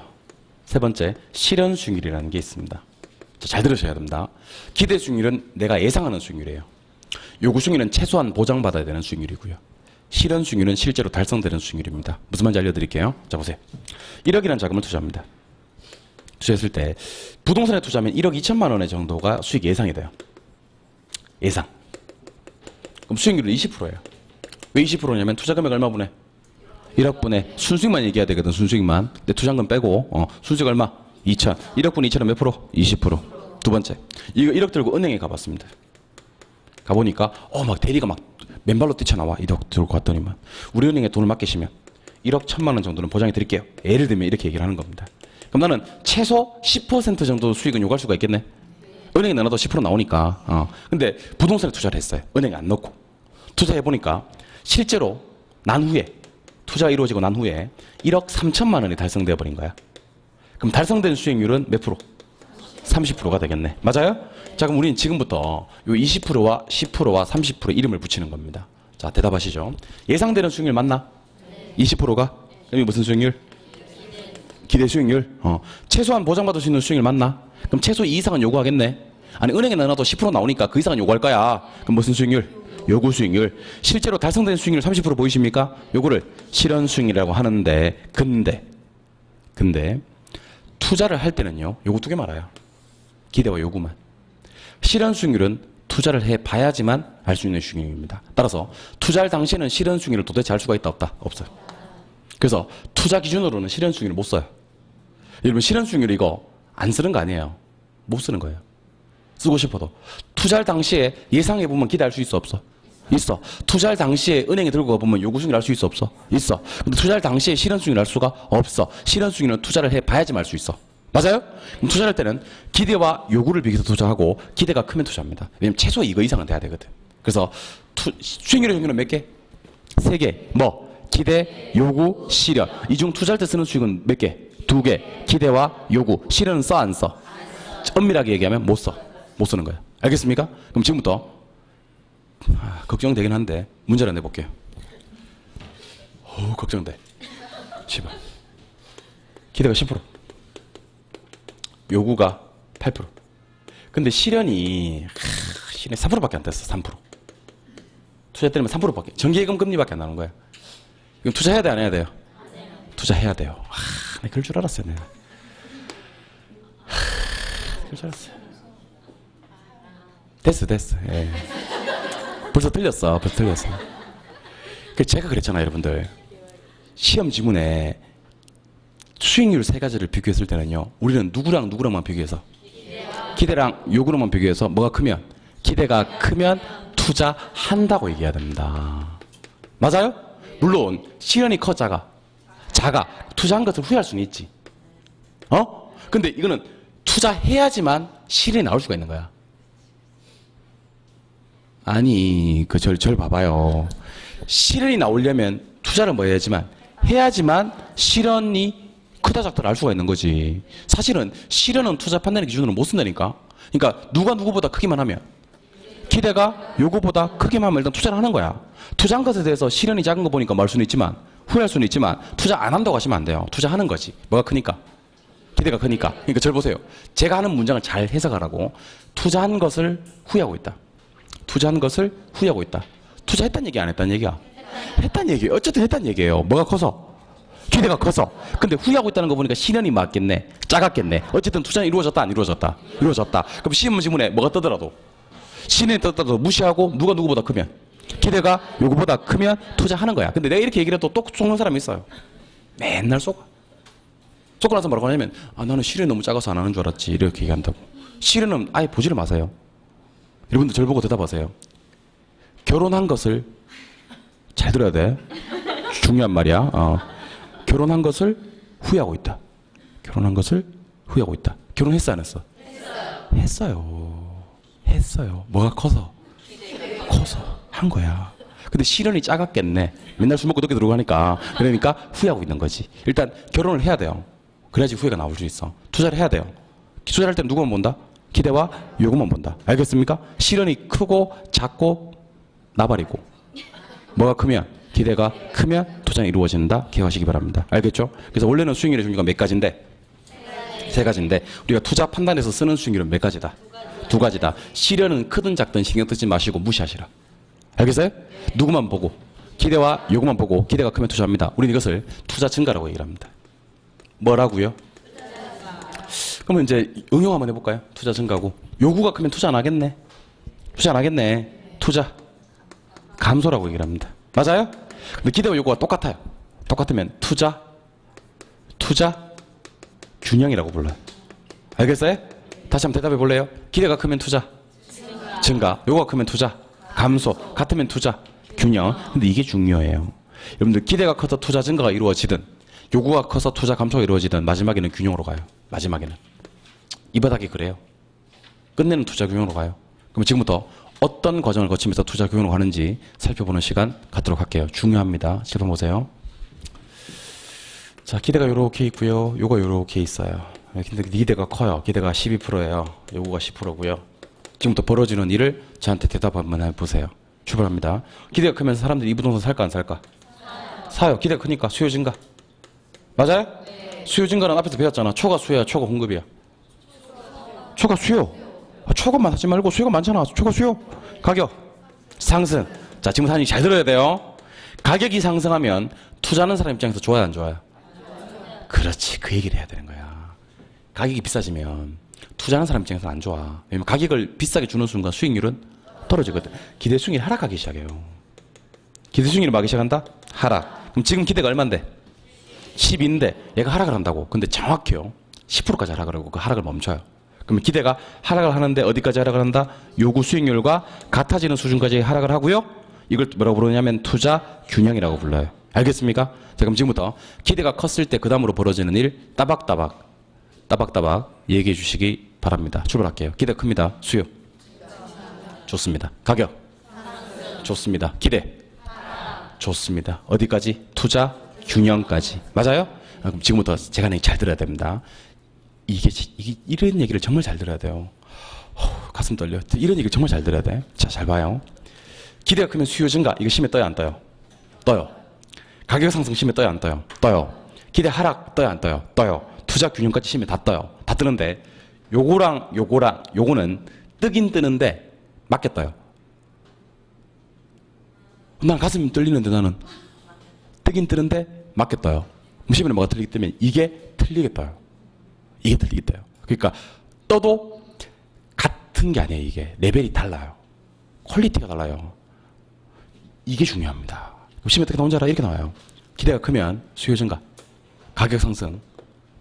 세 번째 실현 수익률이라는 게 있습니다. 잘 들으셔야 됩니다. 기대 수익률은 내가 예상하는 수익률이에요. 요구 수익률은 최소한 보장받아야 되는 수익률이고요. 실현 수익률은 실제로 달성되는 수익률입니다. 무슨 말인지 알려드릴게요. 자 보세요. 1억이라는 자금을 투자합니다. 투자했을 때 부동산에 투자하면 1억 2천만 원 정도가 수익 예상이 돼요. 예상. 그럼 수익률은 20%예요. 왜 20%냐면 투자 금액 얼마 분에? 1억 분에 순수익만 얘기해야 되거든. 순수익만. 내 투자금 빼고 순수익 얼마? 2천. 1억 분에 2천은 몇 프로? 20%. 두 번째. 이거 1억 들고 은행에 가봤습니다. 가보니까 막 대리가 막 맨발로 뛰쳐나와. 1억 들고 갔더니만 우리 은행에 돈을 맡기시면 1억 1천만 원 정도는 보장해 드릴게요. 예를 들면 이렇게 얘기를 하는 겁니다. 그럼 나는 최소 10% 정도 수익은 요구할 수가 있겠네. 은행에 넣어도 10% 나오니까. 근데 부동산에 투자를 했어요. 은행에 안 넣고. 투자해보니까 실제로 난 후에 투자가 이루어지고 난 후에 1억 3천만 원이 달성되어 버린 거야. 그럼 달성된 수익률은 몇 프로? 30%가 되겠네. 맞아요? 자, 그럼 우리는 지금부터 요 20%와 10%와 30% 이름을 붙이는 겁니다. 자, 대답하시죠. 예상되는 수익률 맞나? 20%가? 그럼 이게 무슨 수익률? 기대 수익률. 최소한 보장받을 수 있는 수익률 맞나? 그럼 최소 이 이상은 요구하겠네. 아니, 은행에 넣어놔도 10% 나오니까 그 이상은 요구할 거야. 그럼 무슨 수익률? 요구 수익률. 실제로 달성된 수익률 30% 보이십니까? 요거를 실현 수익률이라고 하는데, 근데 투자를 할 때는요, 요거 두 개 말아요. 기대와 요구만. 실현 수익률은 투자를 해봐야지만 알 수 있는 수익률입니다. 따라서 투자할 당시에는 실현 수익률을 도대체 알 수가 있다 없다? 없어요. 그래서 투자 기준으로는 실현 수익률을 못 써요. 여러분 실현 수익률 이거 안 쓰는 거 아니에요. 못 쓰는 거예요. 쓰고 싶어도. 투자할 당시에 예상해보면 기대할 수 있어 없어? 있어. 투자할 당시에 은행에 들고 가보면 요구 수익률 알 수 있어 없어? 있어. 근데 투자할 당시에 실현 수익률 알 수가 없어. 실현 수익률은 투자를 해봐야지만 알 수 있어. 맞아요? 그럼 투자할 때는 기대와 요구를 비교해서 투자하고 기대가 크면 투자합니다. 왜냐면 최소 이거 이상은 돼야 되거든. 그래서 수익률의 종류는 몇 개? 3개. 뭐? 기대, 요구, 실현. 이 중 투자할 때 쓰는 수익은 몇 개? 2개. 기대와 요구. 실현은 써 안 써? 엄밀하게 얘기하면 못 써. 못 쓰는 거야. 알겠습니까? 그럼 지금부터 걱정되긴 한데 문제를 내볼게요. 걱정돼. 10원. 기대가 10%. 요구가 8%. 근데 실현이 3%밖에 안 됐어. 3%. 투자 때리면 3%밖에. 정기예금 금리밖에 안 나오는 거야. 그럼 투자해야 돼, 안 해야 돼요? 투자해야 돼요. 내가 그럴 줄 알았어요, 내가. 그럴 줄 알았어요. 됐어. 예. 벌써 틀렸어. 제가 그랬잖아요, 여러분들. 시험 지문에 수익률 3가지를 비교했을 때는요, 우리는 누구랑만 비교해서? 기대랑 요구랑만 비교해서 뭐가 크면? 기대가 크면 투자한다고 얘기해야 됩니다. 맞아요? 물론 실현이 커 작아? 투자한 것을 후회할 수는 있지. 근데 이거는 투자해야지만 실현이 나올 수가 있는 거야. 아니, 절 봐봐요. 실현이 나오려면 투자를 뭐 해야지만 실현이 크다 작다를 알 수가 있는 거지. 사실은 실현은 투자 판단의 기준으로 못 쓴다니까. 그러니까 누가 누구보다 크기만 하면, 기대가 요구보다 크기만 하면 일단 투자를 하는 거야. 투자한 것에 대해서 실현이 작은 거 보니까 말 수는 있지만, 후회할 수는 있지만, 투자 안 한다고 하시면 안 돼요. 투자하는 거지. 뭐가 크니까? 기대가 크니까. 그러니까 절 보세요. 제가 하는 문장을 잘 해석하라고. 투자한 것을 후회하고 있다. 투자했다는 얘기 안 했다는 얘기야? 했다는 얘기예요. 어쨌든 했다는 얘기예요. 뭐가 커서? 기대가 커서. 근데 후회하고 있다는 거 보니까 실현이 맞겠네. 작았겠네. 어쨌든 투자는 이루어졌다 안 이루어졌다? 이루어졌다. 그럼 시험 지문에 뭐가 뜨더라도, 실현이 뜨더라도 무시하고 누가 누구보다 크면, 기대가 요구보다 크면 투자하는 거야. 근데 내가 이렇게 얘기를 해도 또 속는 사람이 있어요. 맨날 속고 나서 뭐라고 하냐면, 나는 실현이 너무 작아서 안 하는 줄 알았지. 이렇게 얘기한다고. 실현은 아예 보지를 마세요. 여러분들 절 보고 대답하세요. 결혼한 것을 잘 들어야 돼. 중요한 말이야. 결혼한 것을 후회하고 있다. 결혼했어 안 했어? 했어요. 뭐가 커서 한 거야. 근데 실현이 작았겠네. 맨날 술 먹고 늦게 들어가니까. 그러니까 후회하고 있는 거지. 일단 결혼을 해야 돼요. 그래야지 후회가 나올 수 있어. 투자를 해야 돼요. 투자를 할 때 누구만 본다? 기대와 요구만 본다. 알겠습니까? 실현이 크고 작고 나발이고 뭐가 크면 기대가 크면 투자가 이루어진다. 기억하시기 바랍니다. 알겠죠? 그래서 원래는 수익률의 종류가 몇 가지인데? 세 가지인데 우리가 투자 판단에서 쓰는 수익률은 몇 가지다? 두 가지다. 실현은 크든 작든 신경 쓰지 마시고 무시하시라. 알겠어요? 누구만 보고 기대와 요구만 보고 기대가 크면 투자합니다. 우리는 이것을 투자 증가라고 얘기를 합니다. 뭐라고요? 그러면 이제 응용 한번 해볼까요? 투자 증가고 요구가 크면 투자 안 하겠네. 투자 안 하겠네. 투자 감소라고 얘기를 합니다. 맞아요? 근데 기대와 요구가 똑같아요. 똑같으면 투자 균형이라고 불러요. 알겠어요? 다시 한번 대답해 볼래요? 기대가 크면 투자 증가, 요구가 크면 투자 감소, 같으면 투자 균형. 근데 이게 중요해요. 여러분들 기대가 커서 투자 증가가 이루어지든 요구가 커서 투자 감소가 이루어지든 마지막에는 균형으로 가요. 마지막에는 이 바닥이 그래요. 끝내는 투자 균형으로 가요. 그럼 지금부터 어떤 과정을 거치면서 투자 균형으로 가는지 살펴보는 시간 갖도록 할게요. 중요합니다. 실험 보세요. 자, 기대가 요렇게 있고요. 요거 요렇게 있어요. 근데 기대가 커요. 기대가 12%예요. 요거가 10%고요. 지금부터 벌어지는 일을 저한테 대답 한번 해보세요. 출발합니다. 기대가 크면 사람들이 이 부동산 살까 안 살까? 사요. 기대가 크니까 수요 증가. 맞아요? 네. 수요 증가는 앞에서 배웠잖아. 초과 수요야, 초과 공급이야. 초과 수요. 초과만 하지 말고 수요가 많잖아. 초과 수요. 가격 상승. 자, 지금 사장님 잘 들어야 돼요. 가격이 상승하면 투자하는 사람 입장에서 좋아요, 안 좋아요? 그렇지. 그 얘기를 해야 되는 거야. 가격이 비싸지면 투자하는 사람 입장에서는 안 좋아. 왜냐면 가격을 비싸게 주는 순간 수익률은 떨어지거든. 기대 수익률이 하락하기 시작해요. 기대 수익률이 막기 시작한다? 하락. 그럼 지금 기대가 얼만데? 10인데 얘가 하락을 한다고. 근데 정확해요. 10%까지 하락을 하고 그 하락을 멈춰요. 그러면 기대가 하락을 하는데 어디까지 하락을 한다? 요구 수익률과 같아지는 수준까지 하락을 하고요. 이걸 뭐라고 부르냐면 투자 균형이라고 불러요. 알겠습니까? 자, 그럼 지금부터 기대가 컸을 때 그 다음으로 벌어지는 일 따박따박 얘기해 주시기 바랍니다. 출발할게요. 기대 큽니다. 수요 좋습니다. 가격 좋습니다. 기대 좋습니다. 어디까지? 투자 균형까지. 맞아요? 그럼 지금부터 제가 잘 들어야 됩니다. 이게 이런 얘기를 정말 잘 들어야 돼요. 가슴 떨려. 이런 얘기를 정말 잘 들어야 돼. 자, 잘 봐요. 기대가 크면 수요 증가. 이거 심해 떠요, 안 떠요? 떠요. 가격 상승 심해 떠요, 안 떠요? 떠요. 기대 하락 떠요, 안 떠요? 떠요. 투자 균형까지 심해 다 떠요. 다 뜨는데 요거는 뜨긴 뜨는데 맞게 떠요. 난 가슴이 떨리는데 나는 뜨긴 뜨는데 맞게 떠요. 시험에 뭐가 틀리기 때문에 이게 틀리게 떠요. 이게 틀리게 떠요. 그러니까 떠도 같은 게 아니에요. 이게 레벨이 달라요. 퀄리티가 달라요. 이게 중요합니다. 시험에 어떻게 나온지 알아? 이렇게 나와요. 기대가 크면 수요 증가, 가격 상승,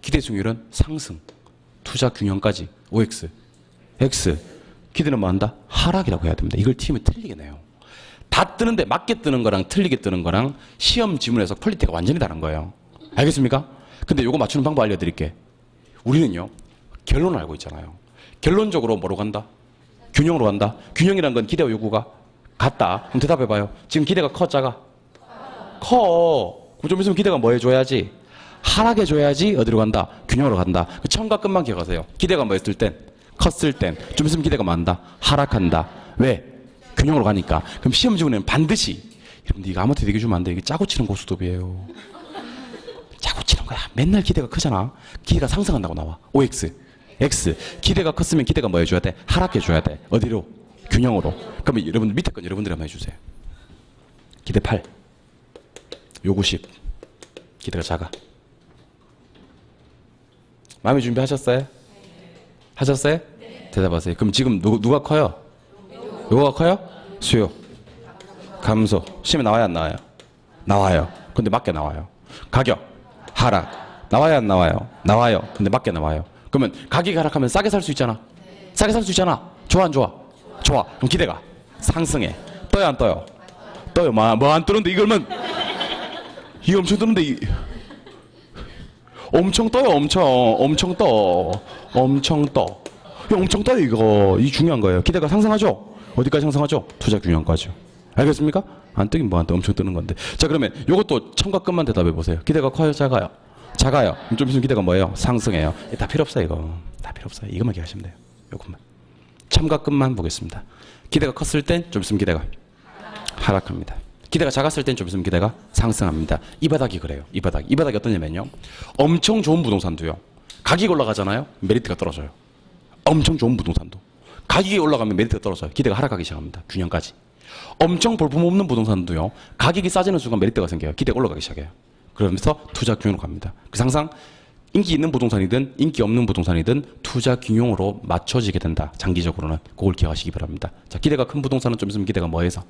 기대 수익률은 상승, 투자 균형까지 OX, X. 기대는 뭐 한다? 하락이라고 해야 됩니다. 이걸 팀이 틀리게 내요. 다 뜨는데 맞게 뜨는 거랑 틀리게 뜨는 거랑 시험 지문에서 퀄리티가 완전히 다른 거예요. 알겠습니까? 근데 요거 맞추는 방법 알려드릴게. 우리는요, 결론을 알고 있잖아요. 결론적으로 뭐로 간다? 균형으로 간다. 균형이란 건 기대와 요구가 같다. 그럼 대답해봐요. 지금 기대가 커, 작아? 커. 그럼 좀 있으면 기대가 뭐 해줘야지? 하락해줘야지 어디로 간다? 균형으로 간다. 그 처음과 끝만 기억하세요. 기대가 뭐 했을 땐? 컸을 땐. 좀 있으면 기대가 뭐 한다? 하락한다. 왜? 균형으로 가니까. 그럼 시험 지문에는 반드시, 여러분들 이거 아무한테 얘기 주면 안 돼. 이게 짜고 치는 고스톱이에요. 짜고 치는 거야. 맨날 기대가 크잖아. 기대가 상승한다고 나와. OX, X. 기대가 컸으면 기대가 뭐 해줘야 돼? 하락해줘야 돼. 어디로? 균형으로. 그러면 여러분들 밑에 건 여러분들이 한번 해주세요. 기대 8, 요구 10. 기대가 작아. 마음의 준비하셨어요? 하셨어요? 대답하세요. 그럼 지금 누가 커요? 요거가 커요? 수요 감소. 시험에 나와요, 안 나와요? 나와요. 근데 맞게 나와요. 가격 하락 나와요, 안 나와요? 나와요. 근데 맞게 나와요. 그러면 가격이 하락하면 싸게 살 수 있잖아. 싸게 살 수 있잖아. 좋아, 안 좋아? 좋아. 그럼 기대가 상승해. 떠요, 안 떠요? 떠요. 뭐 안 뜨는데 이걸만 이거 엄청 뜨는데 엄청 떠요. 엄청 떠. 엄청 떠요. 이거. 이 중요한 거예요. 기대가 상승하죠? 어디까지 상승하죠? 투자 균형까지. 알겠습니까? 안 뜨긴 뭐 안 떠. 엄청 뜨는 건데. 자, 그러면 요것도 첨과 끝만 대답해 보세요. 기대가 커요, 작아요? 작아요. 좀 있으면 기대가 뭐예요? 상승해요. 다 필요 없어요, 이거. 다 필요 없어요. 이것만 기억하시면 돼요. 요것만. 첨과 끝만 보겠습니다. 기대가 컸을 땐 좀 있으면 기대가 하락합니다. 기대가 작았을 땐 좀 있으면 기대가 상승합니다. 이 바닥이 그래요. 이 바닥. 이 바닥이 어떠냐면요. 엄청 좋은 부동산도요. 가격이 올라가잖아요. 메리트가 떨어져요. 엄청 좋은 부동산도. 가격이 올라가면 메리트가 떨어져요. 기대가 하락하기 시작합니다. 균형까지. 엄청 볼품없는 부동산도요. 가격이 싸지는 순간 메리트가 생겨요. 기대가 올라가기 시작해요. 그러면서 투자 균형으로 갑니다. 그래서 항상 인기 있는 부동산이든 인기 없는 부동산이든 투자 균형으로 맞춰지게 된다. 장기적으로는. 그걸 기억하시기 바랍니다. 자, 기대가 큰 부동산은 좀 있으면 기대가 뭐해서?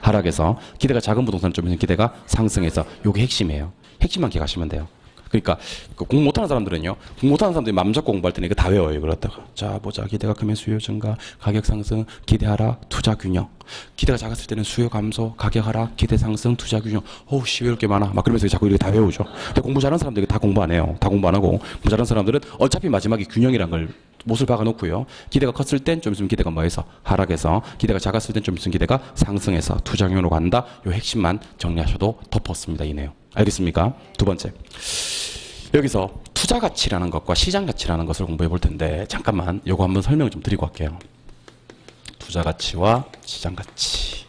하락해서. 기대가 작은 부동산은 좀 있으면 기대가 상승해서. 요게 핵심이에요. 핵심만 기억하시면 돼요. 그러니까 공부 못하는 사람들은요. 공부 못하는 사람들이 맘 잡고 공부할 때는 이거 다 외워요. 이걸 갖다가. 자, 보자. 기대가 크면 수요 증가, 가격 상승, 기대 하락, 투자 균형. 기대가 작았을 때는 수요 감소, 가격 하락, 기대 상승, 투자 균형. 어우 씨, 왜 이렇게 많아? 막 그러면서 자꾸 이렇게 다 외우죠. 근데 공부 잘하는 사람들이 다 공부 안 해요. 다 공부 안 하고 공부 잘하는 사람들은 어차피 마지막에 균형이란 걸 못을 박아놓고요. 기대가 컸을 땐 좀 있으면 기대가 뭐해서? 하락해서. 기대가 작았을 땐 좀 있으면 기대가 상승해서 투자 균형으로 간다. 요 핵심만 정리하셔도 덮었습니다. 이 내용. 알겠습니까? 두 번째. 여기서 투자 가치라는 것과 시장 가치라는 것을 공부해 볼 텐데 잠깐만 요거 한번 설명 좀 드리고 할게요. 투자 가치와 시장 가치.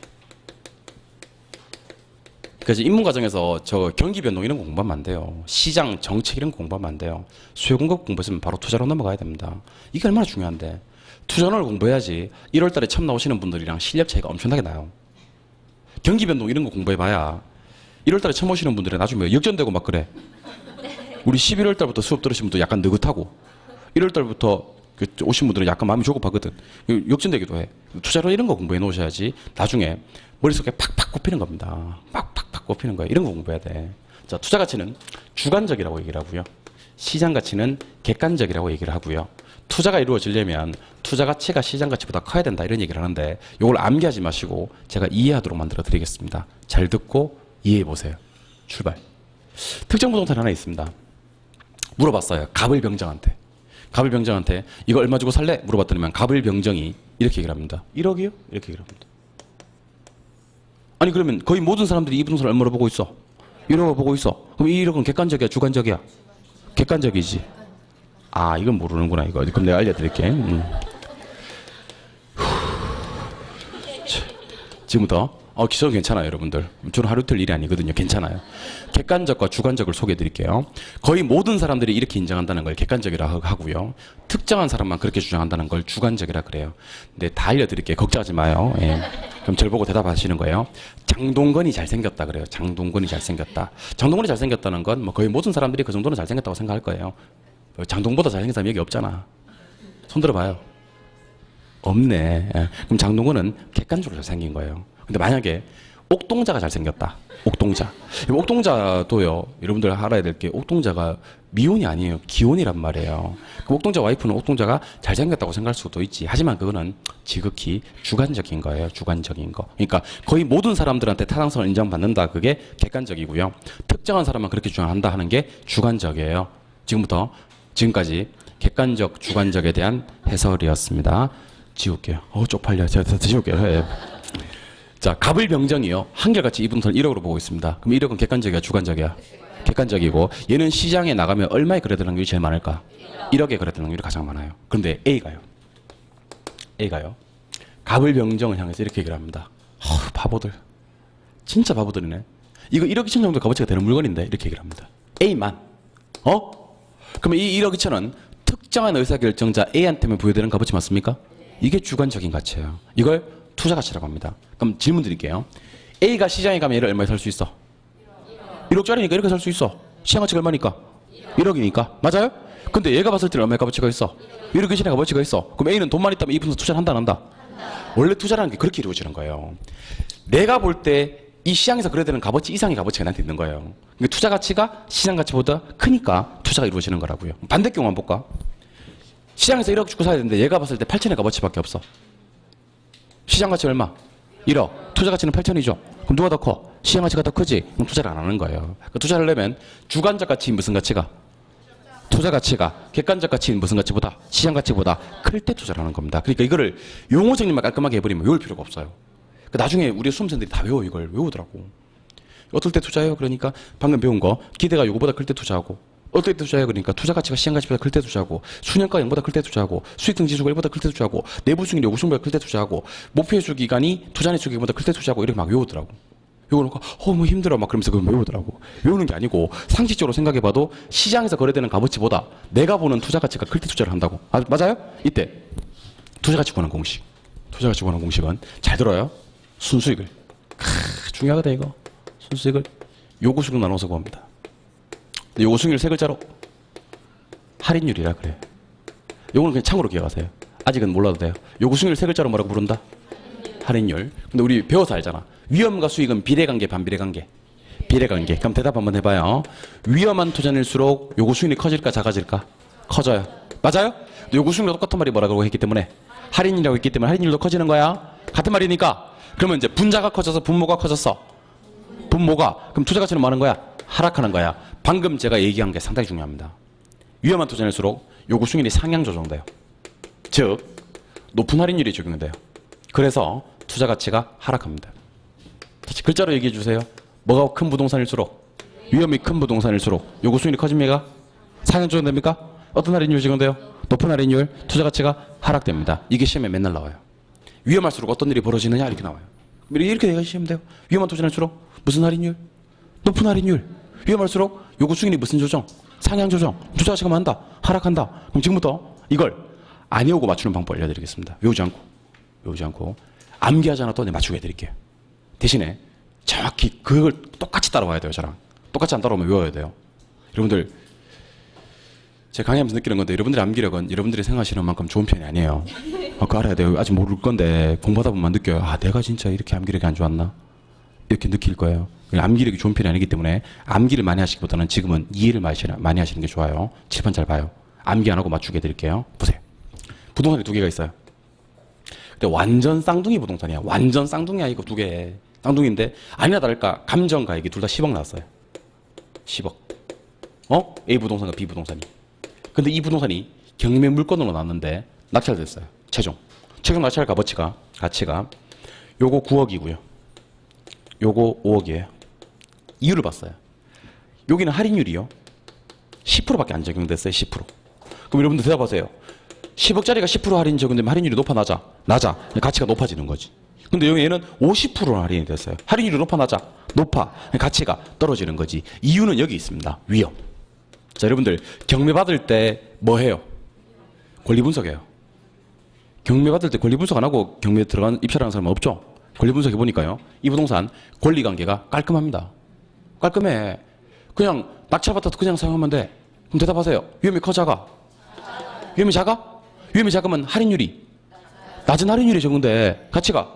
그래서 입문 과정에서 저 경기 변동 이런 거 공부하면 안 돼요. 시장 정책 이런 거 공부하면 안 돼요. 수요 공급 공부했으면 바로 투자로 넘어가야 됩니다. 이게 얼마나 중요한데. 투자론을 공부해야지 1월 달에 처음 나오시는 분들이랑 실력 차이가 엄청나게 나요. 경기 변동 이런 거 공부해 봐야 1월 달에 처음 오시는 분들이 나중에 역전되고 막 그래. 우리 11월 달부터 수업 들으신 분도 약간 느긋하고 1월 달부터 오신 분들은 약간 마음이 조급하거든. 역전되기도 해. 투자로 이런 거 공부해 놓으셔야지 나중에 머릿속에 팍팍 꼽히는 겁니다. 팍팍팍 꼽히는 거야. 이런 거 공부해야 돼. 자, 투자 가치는 주관적이라고 얘기를 하고요. 시장 가치는 객관적이라고 얘기를 하고요. 투자가 이루어지려면 투자 가치가 시장 가치보다 커야 된다 이런 얘기를 하는데 이걸 암기하지 마시고 제가 이해하도록 만들어 드리겠습니다. 잘 듣고 이해해 보세요. 출발. 특정 부동산 하나 있습니다. 물어봤어요. 갑을병정한테. 갑을병정한테 이거 얼마 주고 살래? 물어봤더니만 갑을병정이 이렇게 얘기를 합니다. 1억이요? 이렇게 얘기를 합니다. 아니 그러면 거의 모든 사람들이 이 부동산을 얼마로 보고 있어? 1억으로 보고 있어. 그럼 이 1억은 객관적이야? 주관적이야? 객관적이지. 아 이건 모르는구나 이거. 그럼 내가 알려드릴게. 지금부터 기초는 괜찮아요 여러분들. 저는 하루 이틀 일이 아니거든요. 괜찮아요. 객관적과 주관적을 소개해 드릴게요. 거의 모든 사람들이 이렇게 인정한다는 걸 객관적이라 하고요. 특정한 사람만 그렇게 주장한다는 걸 주관적이라 그래요. 근데 다 알려드릴게요. 걱정하지 마요. 예. 그럼 저를 보고 대답하시는 거예요. 장동건이 잘생겼다 그래요. 장동건이 잘생겼다. 장동건이 잘생겼다는 건 뭐 거의 모든 사람들이 그 정도는 잘생겼다고 생각할 거예요. 장동건보다 잘생긴 사람이 여기 없잖아. 손 들어봐요. 없네. 예. 그럼 장동건은 객관적으로 잘생긴 거예요. 근데 만약에 옥동자가 잘생겼다. 옥동자. 옥동자도요. 여러분들 알아야 될 게 옥동자가 미혼이 아니에요. 기혼이란 말이에요. 그 옥동자 와이프는 옥동자가 잘생겼다고 생각할 수도 있지. 하지만 그거는 지극히 주관적인 거예요. 주관적인 거. 그러니까 거의 모든 사람들한테 타당성을 인정받는다. 그게 객관적이고요. 특정한 사람만 그렇게 주장한다 하는 게 주관적이에요. 지금까지 객관적, 주관적에 대한 해설이었습니다. 지울게요. 쪽팔려. 제가 지울게요. 자, 갑을병정이요. 한결같이 이 부동산을 1억으로 보고 있습니다. 그럼 1억은 객관적이야, 주관적이야? 객관적이고 얘는 시장에 나가면 얼마의 거래될 확률이 제일 많을까? 1억의 거래될 확률이 가장 많아요. 그런데 A가요. 갑을병정을 향해서 이렇게 얘기를 합니다. 바보들. 진짜 바보들이네. 이거 1억 2천 정도 값어치가 되는 물건인데 이렇게 얘기를 합니다. A만. 그러면 이 1억 2천은 특정한 의사결정자 A한테만 부여되는 값어치 맞습니까? 이게 주관적인 가치예요. 이걸 투자 가치라고 합니다. 그럼 질문 드릴게요. A가 시장에 가면 얘를 얼마에 살 수 있어? 1억짜리니까 이렇게 살 수 있어. 시장 가치가 얼마니까? 1억이니까. 맞아요? 근데 얘가 봤을 때는 얼마의 값어치가 있어? 1억 이상의 값어치가 있어. 그럼 A는 돈만 있다면 이 분석 투자를 한다 안 한다? 원래 투자라는 게 그렇게 이루어지는 거예요. 내가 볼 때 이 시장에서 그래야 되는 값어치 이상의 값어치가 나한테 있는 거예요. 그러니까 투자 가치가 시장 가치보다 크니까 투자가 이루어지는 거라고요. 반대 경우 한번 볼까? 시장에서 1억 주고 사야 되는데 얘가 봤을 때 8천의 값어치밖에 없어. 시장 가치 얼마? 1억. 투자 가치는 8천이죠. 그럼 누가 더 커? 시장 가치가 더 크지? 그럼 투자를 안 하는 거예요. 그러니까 투자를 하려면 주관적 가치인 무슨 가치가? 투자 가치가 객관적 가치인 무슨 가치보다? 시장 가치보다 클 때 투자를 하는 겁니다. 그러니까 이거를 용어 정리만 깔끔하게 해버리면 외울 필요가 없어요. 나중에 우리 수험생들이 다 외워 이걸 외우더라고. 어떨 때 투자해요? 그러니까 방금 배운 거 기대가 요거보다 클 때 투자하고 어떨 때 투자해요? 그러니까 투자 가치가 시장 가치보다 클 때 투자하고 수년가 0보다 클 때 투자하고 수익 등 지수가 1보다 클 때 투자하고 내부 수익률이 요구 수익보다 클 때 투자하고 목표 주 기간이 투자 내 주기보다 클 때 투자하고 이렇게 막 외우더라고. 외워놓고 뭐 힘들어 막 그러면서 그걸 외우더라고. 외우는 게 아니고 상식적으로 생각해봐도 시장에서 거래되는 값어치보다 내가 보는 투자 가치가 클 때 투자를 한다고. 맞아요? 이때 투자 가치 구하는 공식. 투자 가치 구하는 공식은 잘 들어요. 순수익을. 중요하거든 이거. 순수익을 요구 수익 나눠서 구합니다. 요구 수익률 세 글자로 할인율이라 그래. 요거는 그냥 참고로 기억하세요. 아직은 몰라도 돼요. 요구 수익률 세 글자로 뭐라고 부른다? 할인율. 근데 우리 배워서 알잖아. 위험과 수익은 비례관계, 반비례관계. 비례관계. 그럼 대답 한번 해봐요. 위험한 투자일수록 요구 수익률이 커질까 작아질까? 커져요. 맞아요? 요구 수익률 똑같은 말이 뭐라고 했기 때문에 할인이라고 했기 때문에 할인율도 커지는 거야. 같은 말이니까. 그러면 이제 분자가 커져서 분모가 커졌어. 분모가. 그럼 투자 가치는 뭐 하는 거야? 하락하는 거야. 방금 제가 얘기한 게 상당히 중요합니다. 위험한 투자일수록 요구 수익률이 상향 조정돼요. 즉 높은 할인율이 적용돼요. 그래서 투자 가치가 하락합니다. 다시 글자로 얘기해 주세요. 뭐가 큰 부동산일수록 위험이 큰 부동산일수록 요구 수익률이 커집니까? 상향 조정됩니까? 어떤 할인율이 적용돼요? 높은 할인율, 투자 가치가 하락됩니다. 이게 시험에 맨날 나와요. 위험할수록 어떤 일이 벌어지느냐 이렇게 나와요. 이렇게 얘기하시면 돼요. 위험한 투자일수록 무슨 할인율? 높은 할인율. 위험할수록 요구 수익률이 무슨 조정? 상향 조정. 투자 가치가 많다. 하락한다. 그럼 지금부터 이걸 안 외우고 맞추는 방법 알려드리겠습니다. 외우지 않고 암기하지 않아도 맞추게 해드릴게요. 대신에 정확히 그걸 똑같이 따라와야 돼요. 저랑 똑같이 안 따라오면 외워야 돼요. 여러분들 제가 강의하면서 느끼는 건데 여러분들의 암기력은 여러분들이 생각하시는 만큼 좋은 편이 아니에요. 그거 알아야 돼요. 아직 모를 건데 공부하다 보면 느껴요. 내가 진짜 이렇게 암기력이 안 좋았나? 이렇게 느낄 거예요. 암기력이 좋은 편이 아니기 때문에 암기를 많이 하시기보다는 지금은 이해를 많이 하시는 게 좋아요. 칠판 잘 봐요. 암기 안 하고 맞추게 해드릴게요. 보세요. 부동산이 두 개가 있어요. 근데 완전 쌍둥이 부동산이야. 완전 쌍둥이야 이거 두 개. 쌍둥이인데 아니나 다를까 감정 가액이 둘 다 10억 나왔어요. 10억. A 부동산과 B 부동산이. 근데 이 부동산이 경매 물건으로 나왔는데 낙찰됐어요. 최종 낙찰 가치가 요거 9억이고요. 요거 5억이에요. 이유를 봤어요. 여기는 할인율이요. 10%밖에 안 적용됐어요. 10%. 그럼 여러분들 대답하세요. 10억짜리가 10% 할인 적용되면 할인율이 높아 낮아? 낮아. 가치가 높아지는 거지. 근데 얘는 50% 할인이 됐어요. 할인율이 높아 낮아? 높아. 가치가 떨어지는 거지. 이유는 여기 있습니다. 위험. 자, 여러분들 경매 받을 때 뭐 해요? 권리 분석해요. 경매 받을 때 권리 분석 안 하고 경매에 들어간 입찰하는 사람은 없죠? 권리 분석해 보니까요. 이 부동산 권리 관계가 깔끔합니다. 깔끔해. 그냥 낙찰 받아도 그냥 사용하면 돼. 그럼 대답하세요. 위험이 커 작아? 위험이 작아? 위험이 작으면 할인율이 낮은 할인율이 적은데 가치가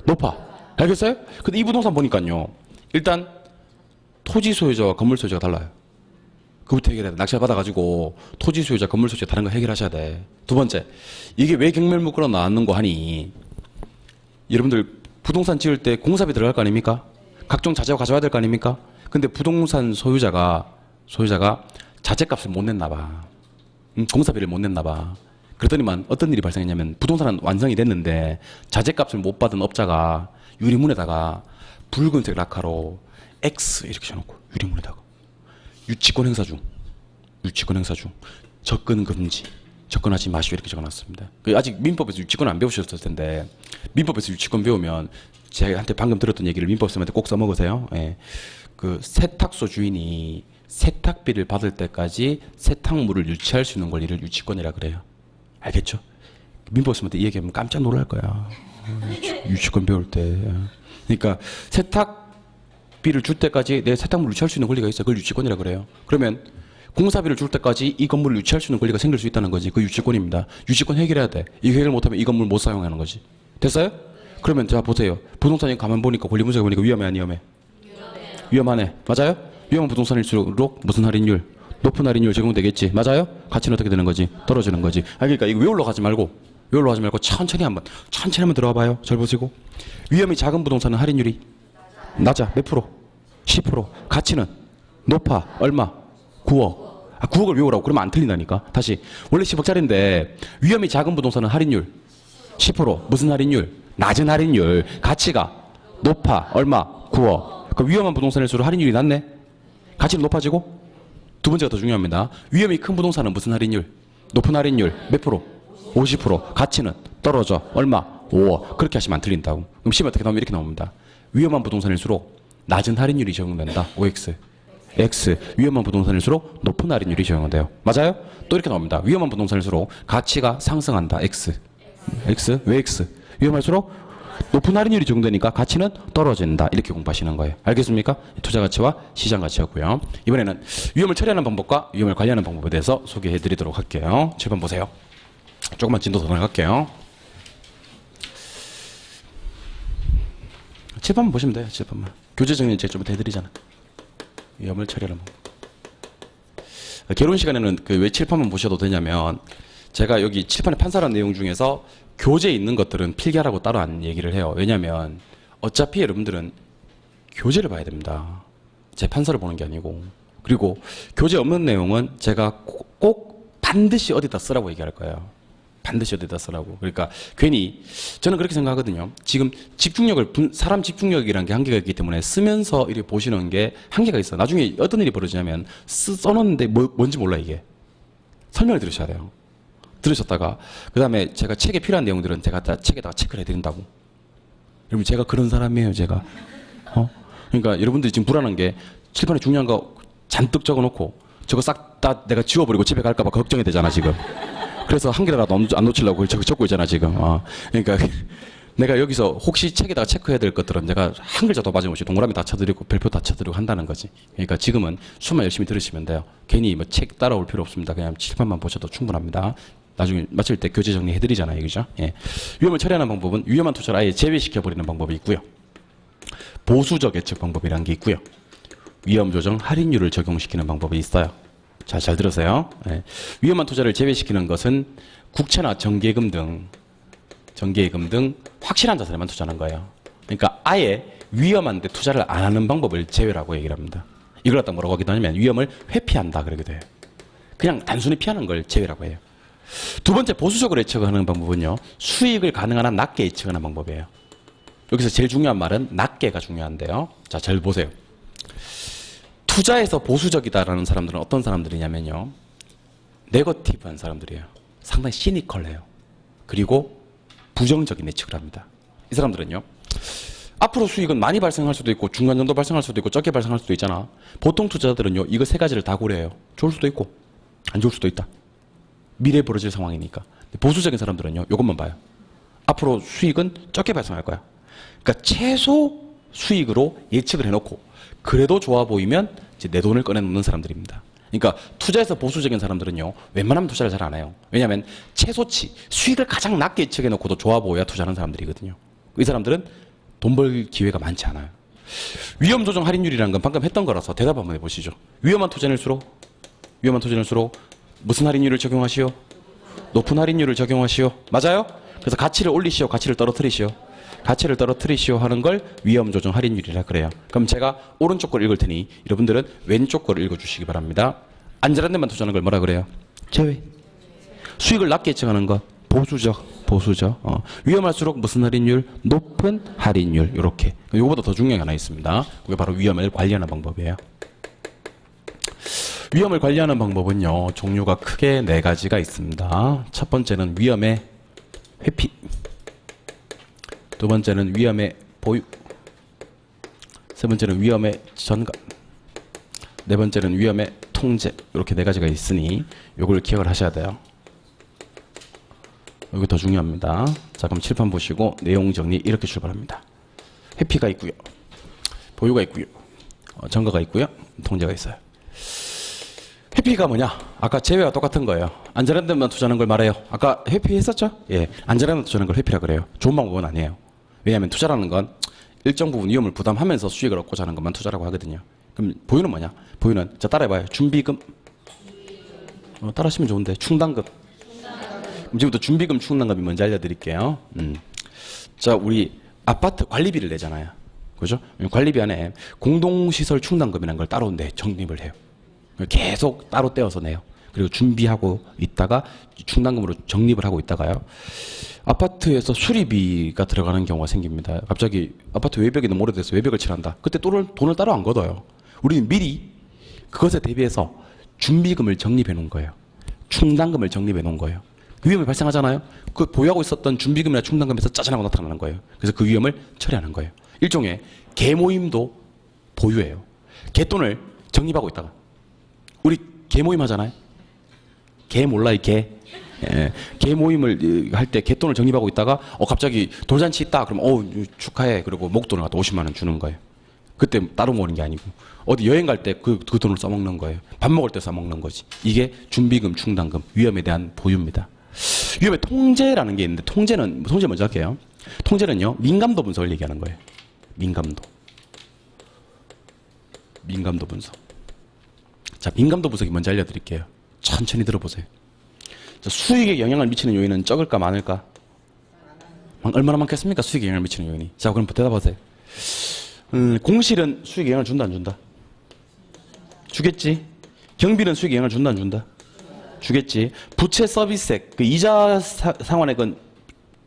높아. 알겠어요? 근데 이 부동산 보니까요. 일단 토지 소유자와 건물 소유자가 달라요. 그부터 해결해야 돼. 낙찰 받아가지고 토지 소유자, 건물 소유자 다른 거 해결하셔야 돼. 두 번째, 이게 왜 경매물건으로 나왔는 거 하니 여러분들 부동산 지을 때 공사비 들어갈 거 아닙니까? 각종 자재가 가져와야 될 거 아닙니까? 근데 부동산 소유자가 자재값을 못 냈나 봐. 공사비를 못 냈나 봐. 그랬더니만 어떤 일이 발생했냐면 부동산은 완성이 됐는데 자재값을 못 받은 업자가 유리문에다가 붉은색 라카로 X 이렇게 써놓고 유리문에다가 유치권 행사 중 접근 금지 접근하지 마시오 이렇게 적어놨습니다. 아직 민법에서 유치권 안 배우셨을 텐데 민법에서 유치권 배우면 제한테 방금 들었던 얘기를 민법 쌤한테 꼭 써먹으세요. 예. 그 세탁소 주인이 세탁비를 받을 때까지 세탁물을 유치할 수 있는 권리를 유치권이라 그래요. 알겠죠? 민법 쌤한테 이 얘기하면 깜짝 놀랄 거야. 유치권 배울 때. 그러니까 세탁비를 줄 때까지 내 세탁물을 유치할 수 있는 권리가 있어. 그걸 유치권이라 그래요. 그러면 공사비를 줄 때까지 이 건물을 유치할 수 있는 권리가 생길 수 있다는 거지. 그 유치권입니다. 유치권 해결해야 돼. 이거 해결 못하면 이 건물 못 사용하는 거지. 됐어요? 그러면 자 보세요. 부동산에 가만 보니까 권리 분석해 보니까 위험해 안 위험해? 위험하네. 맞아요? 위험한 부동산일수록 무슨 할인율? 높은 할인율 적용되겠지. 맞아요? 가치는 어떻게 되는 거지? 떨어지는 거지. 그러니까 이거 외울러 가지 말고 천천히 한번 들어와 봐요. 잘 보시고. 위험이 작은 부동산은 할인율이 낮아. 몇 프로? 10%. 가치는 높아. 얼마? 9억. 9억을 외우라고. 그러면 안 틀린다니까. 다시. 원래 10억짜리인데 위험이 작은 부동산은 할인율 10%. 무슨 할인율? 낮은 할인율. 가치가 높아. 얼마? 9억. 그럼 위험한 부동산일수록 할인율이 낮네? 가치는 높아지고? 두 번째가 더 중요합니다. 위험이 큰 부동산은 무슨 할인율? 높은 할인율. 몇 프로? 50%. 가치는 떨어져. 얼마? 5억. 그렇게 하시면 안 틀린다고. 그럼 시험 어떻게 나오면 이렇게 나옵니다. 위험한 부동산일수록 낮은 할인율이 적용된다. OX. X. 위험한 부동산일수록 높은 할인율이 적용돼요. 맞아요? 또 이렇게 나옵니다. 위험한 부동산일수록 가치가 상승한다. X. X. 왜 X? 위험할수록 높은 할인율이 적용되니까 가치는 떨어진다. 이렇게 공부하시는 거예요. 알겠습니까? 투자 가치와 시장 가치였고요. 이번에는 위험을 처리하는 방법과 위험을 관리하는 방법에 대해서 소개해 드리도록 할게요. 7번 보세요. 조금만 진도 더 나갈게요. 7번만 보시면 돼요. 7번만. 교재 정리 제가 좀 해드리잖아. 위험을 처리하는 방법. 개론 시간에는 그 왜 칠판만 보셔도 되냐면 제가 여기 칠판에 판사라는 내용 중에서 교재에 있는 것들은 필기하라고 따로 안 얘기를 해요. 왜냐면 어차피 여러분들은 교재를 봐야 됩니다. 제 판사를 보는 게 아니고. 그리고 교재 없는 내용은 제가 꼭 반드시 어디다 쓰라고 얘기할 거예요. 반드시 어디다 쓰라고. 그러니까 괜히 저는 그렇게 생각하거든요. 지금 집중력을 사람 집중력이라는 게 한계가 있기 때문에 쓰면서 이렇게 보시는 게 한계가 있어. 나중에 어떤 일이 벌어지냐면 써놓는데 뭔지 몰라 이게. 설명을 들으셔야 돼요. 들으셨다가 그 다음에 제가 책에 필요한 내용들은 제가 다 책에다가 체크를 해드린다고. 여러분 제가 그런 사람이에요. 제가. 그러니까 여러분들이 지금 불안한 게 칠판에 중요한 거 잔뜩 적어놓고 저거 싹 다 내가 지워버리고 집에 갈까 봐 걱정이 되잖아 지금. 그래서 한 개라도 안 놓치려고 적고 있잖아 지금. 그러니까 내가 여기서 혹시 책에다가 체크해야 될 것들은 내가 한 글자도 빠짐없이 동그라미 다 쳐드리고 별표 다 쳐드리고 한다는 거지. 그러니까 지금은 수만 열심히 들으시면 돼요. 괜히 뭐 책 따라올 필요 없습니다. 그냥 칠판만 보셔도 충분합니다. 나중에 마칠 때 교재 정리해드리잖아요. 그죠? 예. 위험을 처리하는 방법은 위험한 투자를 아예 제외시켜버리는 방법이 있고요. 보수적 예측 방법이라는 게 있고요. 위험 조정 할인율을 적용시키는 방법이 있어요. 자, 잘 들으세요. 예. 위험한 투자를 제외시키는 것은 국채나 정기예금 등 확실한 자산에만 투자하는 거예요. 그러니까 아예 위험한데 투자를 안 하는 방법을 제외라고 얘기를 합니다. 이걸 갖다 뭐라고 하기도 하냐면 위험을 회피한다 그러기도 해요. 그냥 단순히 피하는 걸 제외라고 해요. 두 번째 보수적으로 예측하는 방법은요. 수익을 가능한 한 낮게 예측하는 방법이에요. 여기서 제일 중요한 말은 낮게가 중요한데요. 자, 잘 보세요. 투자에서 보수적이다라는 사람들은 어떤 사람들이냐면요. 네거티브한 사람들이에요. 상당히 시니컬해요. 그리고 부정적인 예측을 합니다. 이 사람들은요. 앞으로 수익은 많이 발생할 수도 있고 중간 정도 발생할 수도 있고 적게 발생할 수도 있잖아. 보통 투자자들은요. 이거 세 가지를 다 고려해요. 좋을 수도 있고 안 좋을 수도 있다. 미래에 벌어질 상황이니까. 보수적인 사람들은요. 이것만 봐요. 앞으로 수익은 적게 발생할 거야. 그러니까 최소 수익으로 예측을 해놓고 그래도 좋아 보이면 이제 내 돈을 꺼내놓는 사람들입니다. 그러니까 투자에서 보수적인 사람들은요. 웬만하면 투자를 잘 안 해요. 왜냐하면 최소치 수익을 가장 낮게 예측해놓고도 좋아 보여야 투자하는 사람들이거든요. 이 사람들은 돈 벌 기회가 많지 않아요. 위험 조정 할인율이라는 건 방금 했던 거라서 대답 한번 해보시죠. 위험한 투자일수록 무슨 할인율을 적용하시오? 높은 할인율을 적용하시오. 맞아요? 그래서 가치를 올리시오, 가치를 떨어뜨리시오. 가치를 떨어뜨리시오 하는 걸 위험 조정 할인율이라 그래요. 그럼 제가 오른쪽 걸 읽을 테니 여러분들은 왼쪽 걸 읽어주시기 바랍니다. 안전한 데만 투자하는 걸 뭐라 그래요? 제외. 수익을 낮게 예측하는 것 보수적. 위험할수록 무슨 할인율? 높은 할인율. 이렇게. 이거보다 더 중요한 게 하나 있습니다. 그게 바로 위험을 관리하는 방법이에요. 위험을 관리하는 방법은요. 종류가 크게 4가지가 있습니다. 첫 번째는 위험의 회피. 두 번째는 위험의 보유. 세 번째는 위험의 전감. 네 번째는 위험의 통제. 이렇게 4가지가 있으니 이걸 기억을 하셔야 돼요. 여기 더 중요합니다. 자, 그럼 칠판 보시고 내용 정리 이렇게 출발합니다. 회피가 있고요. 보유가 있고요. 전가가 있고요. 통제가 있어요. 회피가 뭐냐? 아까 제외와 똑같은 거예요. 안전한 데만 투자하는 걸 말해요. 아까 회피했었죠? 예, 안전한 데 투자하는 걸 회피라 그래요. 좋은 방법은 아니에요. 왜냐하면 투자라는 건 일정 부분 위험을 부담하면서 수익을 얻고자 하는 것만 투자라고 하거든요. 그럼 보유는 뭐냐? 보유는 자 따라해봐요. 준비금. 따라하시면 좋은데 충당금. 그럼 지금부터 준비금, 충당금이 뭔지 알려드릴게요. 자, 우리 아파트 관리비를 내잖아요. 그죠? 관리비 안에 공동시설 충당금이라는 걸 따로 정립을 해요. 계속 따로 떼어서 내요. 그리고 준비하고 있다가 충당금으로 적립을 하고 있다가요. 아파트에서 수리비가 들어가는 경우가 생깁니다. 갑자기 아파트 외벽이 너무 오래돼서 외벽을 칠한다. 그때 돈을 따로 안 걷어요. 우리는 미리 그것에 대비해서 준비금을 적립해 놓은 거예요. 충당금을 적립해 놓은 거예요. 그 위험이 발생하잖아요. 그 보유하고 있었던 준비금이나 충당금에서 짜증나고 나타나는 거예요. 그래서 그 위험을 처리하는 거예요. 일종의 개모임도 보유예요. 개돈을 적립하고 있다가 우리 개모임 하잖아요. 개 몰라요, 개. 예, 개 모임을 할 때 개돈을 적립하고 있다가 갑자기 돌잔치 있다 그러면 축하해 그리고 목돈을 갖다 50만 원 주는 거예요. 그때 따로 모으는 게 아니고 어디 여행 갈 때 그 돈을 써먹는 거예요. 밥 먹을 때 써먹는 거지. 이게 준비금, 충당금, 위험에 대한 보유입니다. 위험의 통제라는 게 있는데 통제 먼저 할게요. 통제는요 민감도 분석을 얘기하는 거예요. 민감도 분석. 자, 민감도 분석이 뭔지 알려드릴게요. 천천히 들어보세요. 수익에 영향을 미치는 요인은 적을까 많을까? 얼마나 많겠습니까? 수익에 영향을 미치는 요인이. 자, 그럼 대답하세요. 공실은 수익에 영향을 준다 안 준다? 주겠지. 경비는 수익에 영향을 준다 안 준다? 주겠지. 부채 서비스액, 그 이자 상환액은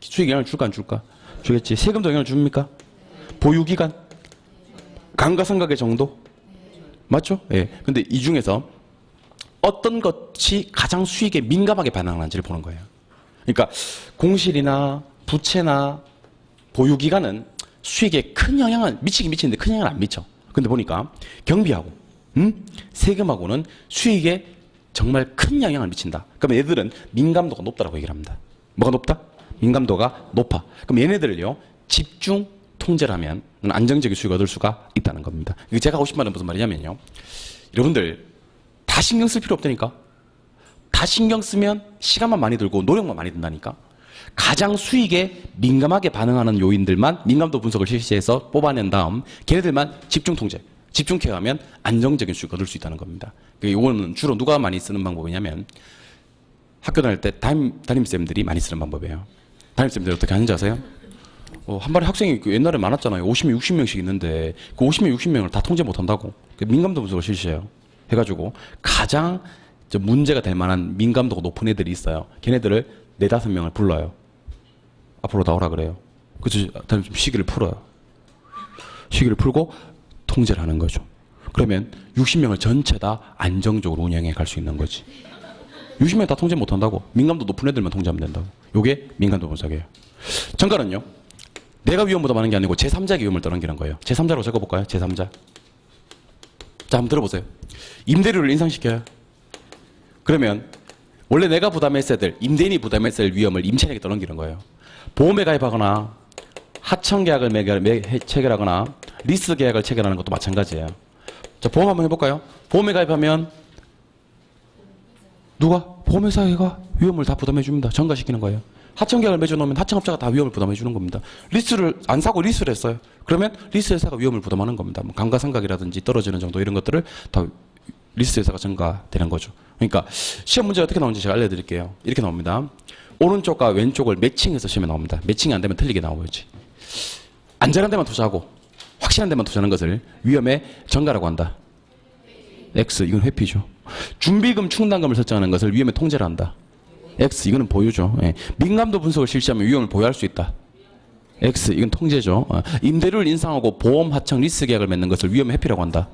수익에 영향을 줄까 안 줄까? 주겠지. 세금도 영향을 줍니까? 보유기간? 감가상각의 정도? 맞죠? 예. 근데 이 중에서 어떤 것이 가장 수익에 민감하게 반응하는지를 보는 거예요. 그러니까 공실이나 부채나 보유기간은 수익에 큰 영향을 미치는데 큰 영향을 안 미쳐. 근데 보니까 경비하고 세금하고는 수익에 정말 큰 영향을 미친다. 그러면 얘들은 민감도가 높다라고 얘기를 합니다. 뭐가 높다? 민감도가 높아. 그럼 얘네들을요 집중 통제를 하면 안정적인 수익을 얻을 수가 있다는 겁니다. 제가 하고 싶은 말은 무슨 말이냐면요. 여러분들 다 신경 쓸 필요 없다니까. 다 신경 쓰면 시간만 많이 들고 노력만 많이 든다니까. 가장 수익에 민감하게 반응하는 요인들만 민감도 분석을 실시해서 뽑아낸 다음 걔네들만 집중 통제, 집중 케어하면 안정적인 수익을 얻을 수 있다는 겁니다. 이거는 주로 누가 많이 쓰는 방법이냐면 학교 다닐 때 담임쌤들이 많이 쓰는 방법이에요. 담임쌤들이 어떻게 하는지 아세요? 한 반에 학생이 옛날에 많았잖아요. 50명, 60명씩 있는데 그 50명, 60명을 다 통제 못한다고. 민감도 분석을 실시해요. 해가지고 가장 문제가 될 만한 민감도가 높은 애들이 있어요. 걔네들을 4, 5명을 불러요. 앞으로 나오라 그래요. 그래서 좀 시기를 풀어요. 시기를 풀고 통제를 하는 거죠. 그러면 60명을 전체 다 안정적으로 운영해 갈 수 있는 거지. 60명 다 통제 못한다고. 민감도 높은 애들만 통제하면 된다고. 요게 민감도 분석이에요. 정가는요. 내가 위험보다 많은 게 아니고 제3자에게 위험을 떠넘기는 거예요. 제3자로 적어볼까요? 제3자. 자, 한번 들어보세요. 임대료를 인상시켜요. 그러면 원래 내가 부담했어야 될, 임대인이 부담했어야 될 위험을 임차인에게 떠넘기는 거예요. 보험에 가입하거나 하청계약을 체결하거나 리스 계약을 체결하는 것도 마찬가지예요. 자, 보험 한번 해볼까요? 보험에 가입하면 누가? 보험회사가 위험을 다 부담해 줍니다. 전가시키는 거예요. 하청계약을 맺어놓으면 하청업자가 다 위험을 부담해 주는 겁니다. 리스를 안 사고 리스를 했어요. 그러면 리스 회사가 위험을 부담하는 겁니다. 뭐 감가상각이라든지 떨어지는 정도 이런 것들을 다 리스 회사가 전가되는 거죠. 그러니까 시험 문제 어떻게 나오는지 제가 알려드릴게요. 이렇게 나옵니다. 오른쪽과 왼쪽을 매칭해서 시험에 나옵니다. 매칭이 안 되면 틀리게 나오지. 안전한 데만 투자하고 확실한 데만 투자하는 것을 위험의 전가라고 한다. X, 이건 회피죠. 준비금, 충당금을 설정하는 것을 위험의 통제를 한다. X, 이거는 보유죠. 예. 민감도 분석을 실시하면 위험을 보유할 수 있다. X, 이건 통제죠. 임대료를 인상하고 보험, 하청, 리스 계약을 맺는 것을 위험의 회피라고 한다.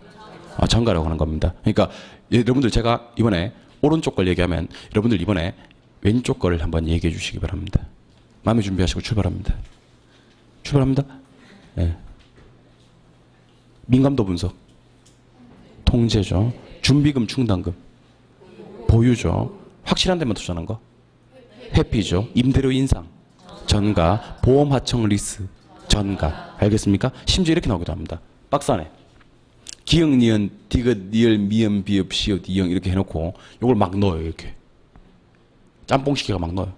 전가라고 하는 겁니다. 그러니까 여러분들 제가 이번에 오른쪽 걸 얘기하면 여러분들 이번에 왼쪽 거를 한번 얘기해 주시기 바랍니다. 마음의 준비하시고 출발합니다. 출발합니다. 예. 민감도 분석. 통제죠. 준비금, 충당금. 보유죠. 확실한 데만 투자하는 거. 회피죠. 임대료 인상. 전가. 보험, 하청, 리스. 전가. 알겠습니까? 심지어 이렇게 나오기도 합니다. 박스 안에. 기역, 니은, 디귿, 리을, 미음, 비읍, 시옷, 이형 이렇게 해놓고 이걸 막 넣어요. 이렇게. 짬뽕 시키가 막 넣어요.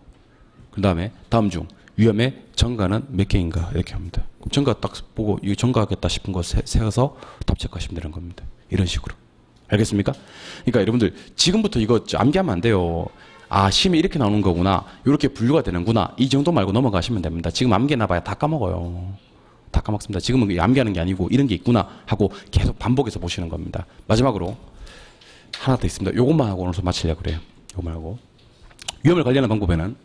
그 다음에 다음 중 위험의 전가는 몇 개인가 이렇게 합니다. 그럼 전가 딱 보고 이거 전가하겠다 싶은 거 세워서 답 체크하시면 되는 겁니다. 이런 식으로. 알겠습니까? 그러니까 여러분들 지금부터 이거 암기하면 안 돼요. 아, 시험이 이렇게 나오는 거구나. 이렇게 분류가 되는구나. 이 정도 말고 넘어가시면 됩니다. 지금 암기해놔봐야 다 까먹어요. 다 까먹습니다. 지금은 암기하는 게 아니고 이런 게 있구나 하고 계속 반복해서 보시는 겁니다. 마지막으로 하나 더 있습니다. 요것만 하고 오늘 수업 마치려고 그래요. 요것만 하고. 위험을 관리하는 방법에는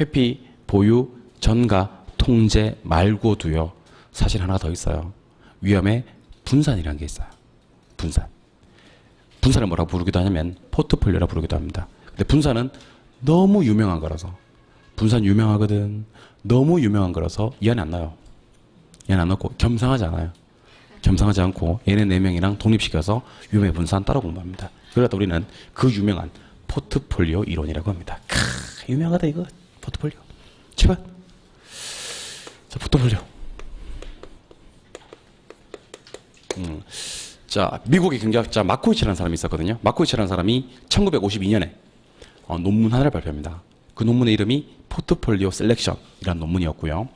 회피, 보유, 전가, 통제 말고도요. 사실 하나가 더 있어요. 위험의 분산이라는 게 있어요. 분산. 분산을 뭐라고 부르기도 하냐면 포트폴리오라고 부르기도 합니다. 근데 분산은 너무 유명한 거라서 분산 유명하거든. 너무 유명한 거라서 이 안에 안 나요. 이 안에 안 넣고 겸상하지 않아요. 겸상하지 않고 얘네 4명이랑 독립시켜서 위험의 분산 따로 공부합니다. 그러다 우리는 그 유명한 포트폴리오 이론이라고 합니다. 유명하다 이거 포트폴리오. 7번. 자, 포트폴리오. 자, 미국의 경제학자 마코이치라는 사람이 있었거든요. 마코이치라는 사람이 1952년에 논문 하나를 발표합니다. 그 논문의 이름이 포트폴리오 셀렉션이라는 논문이었고요.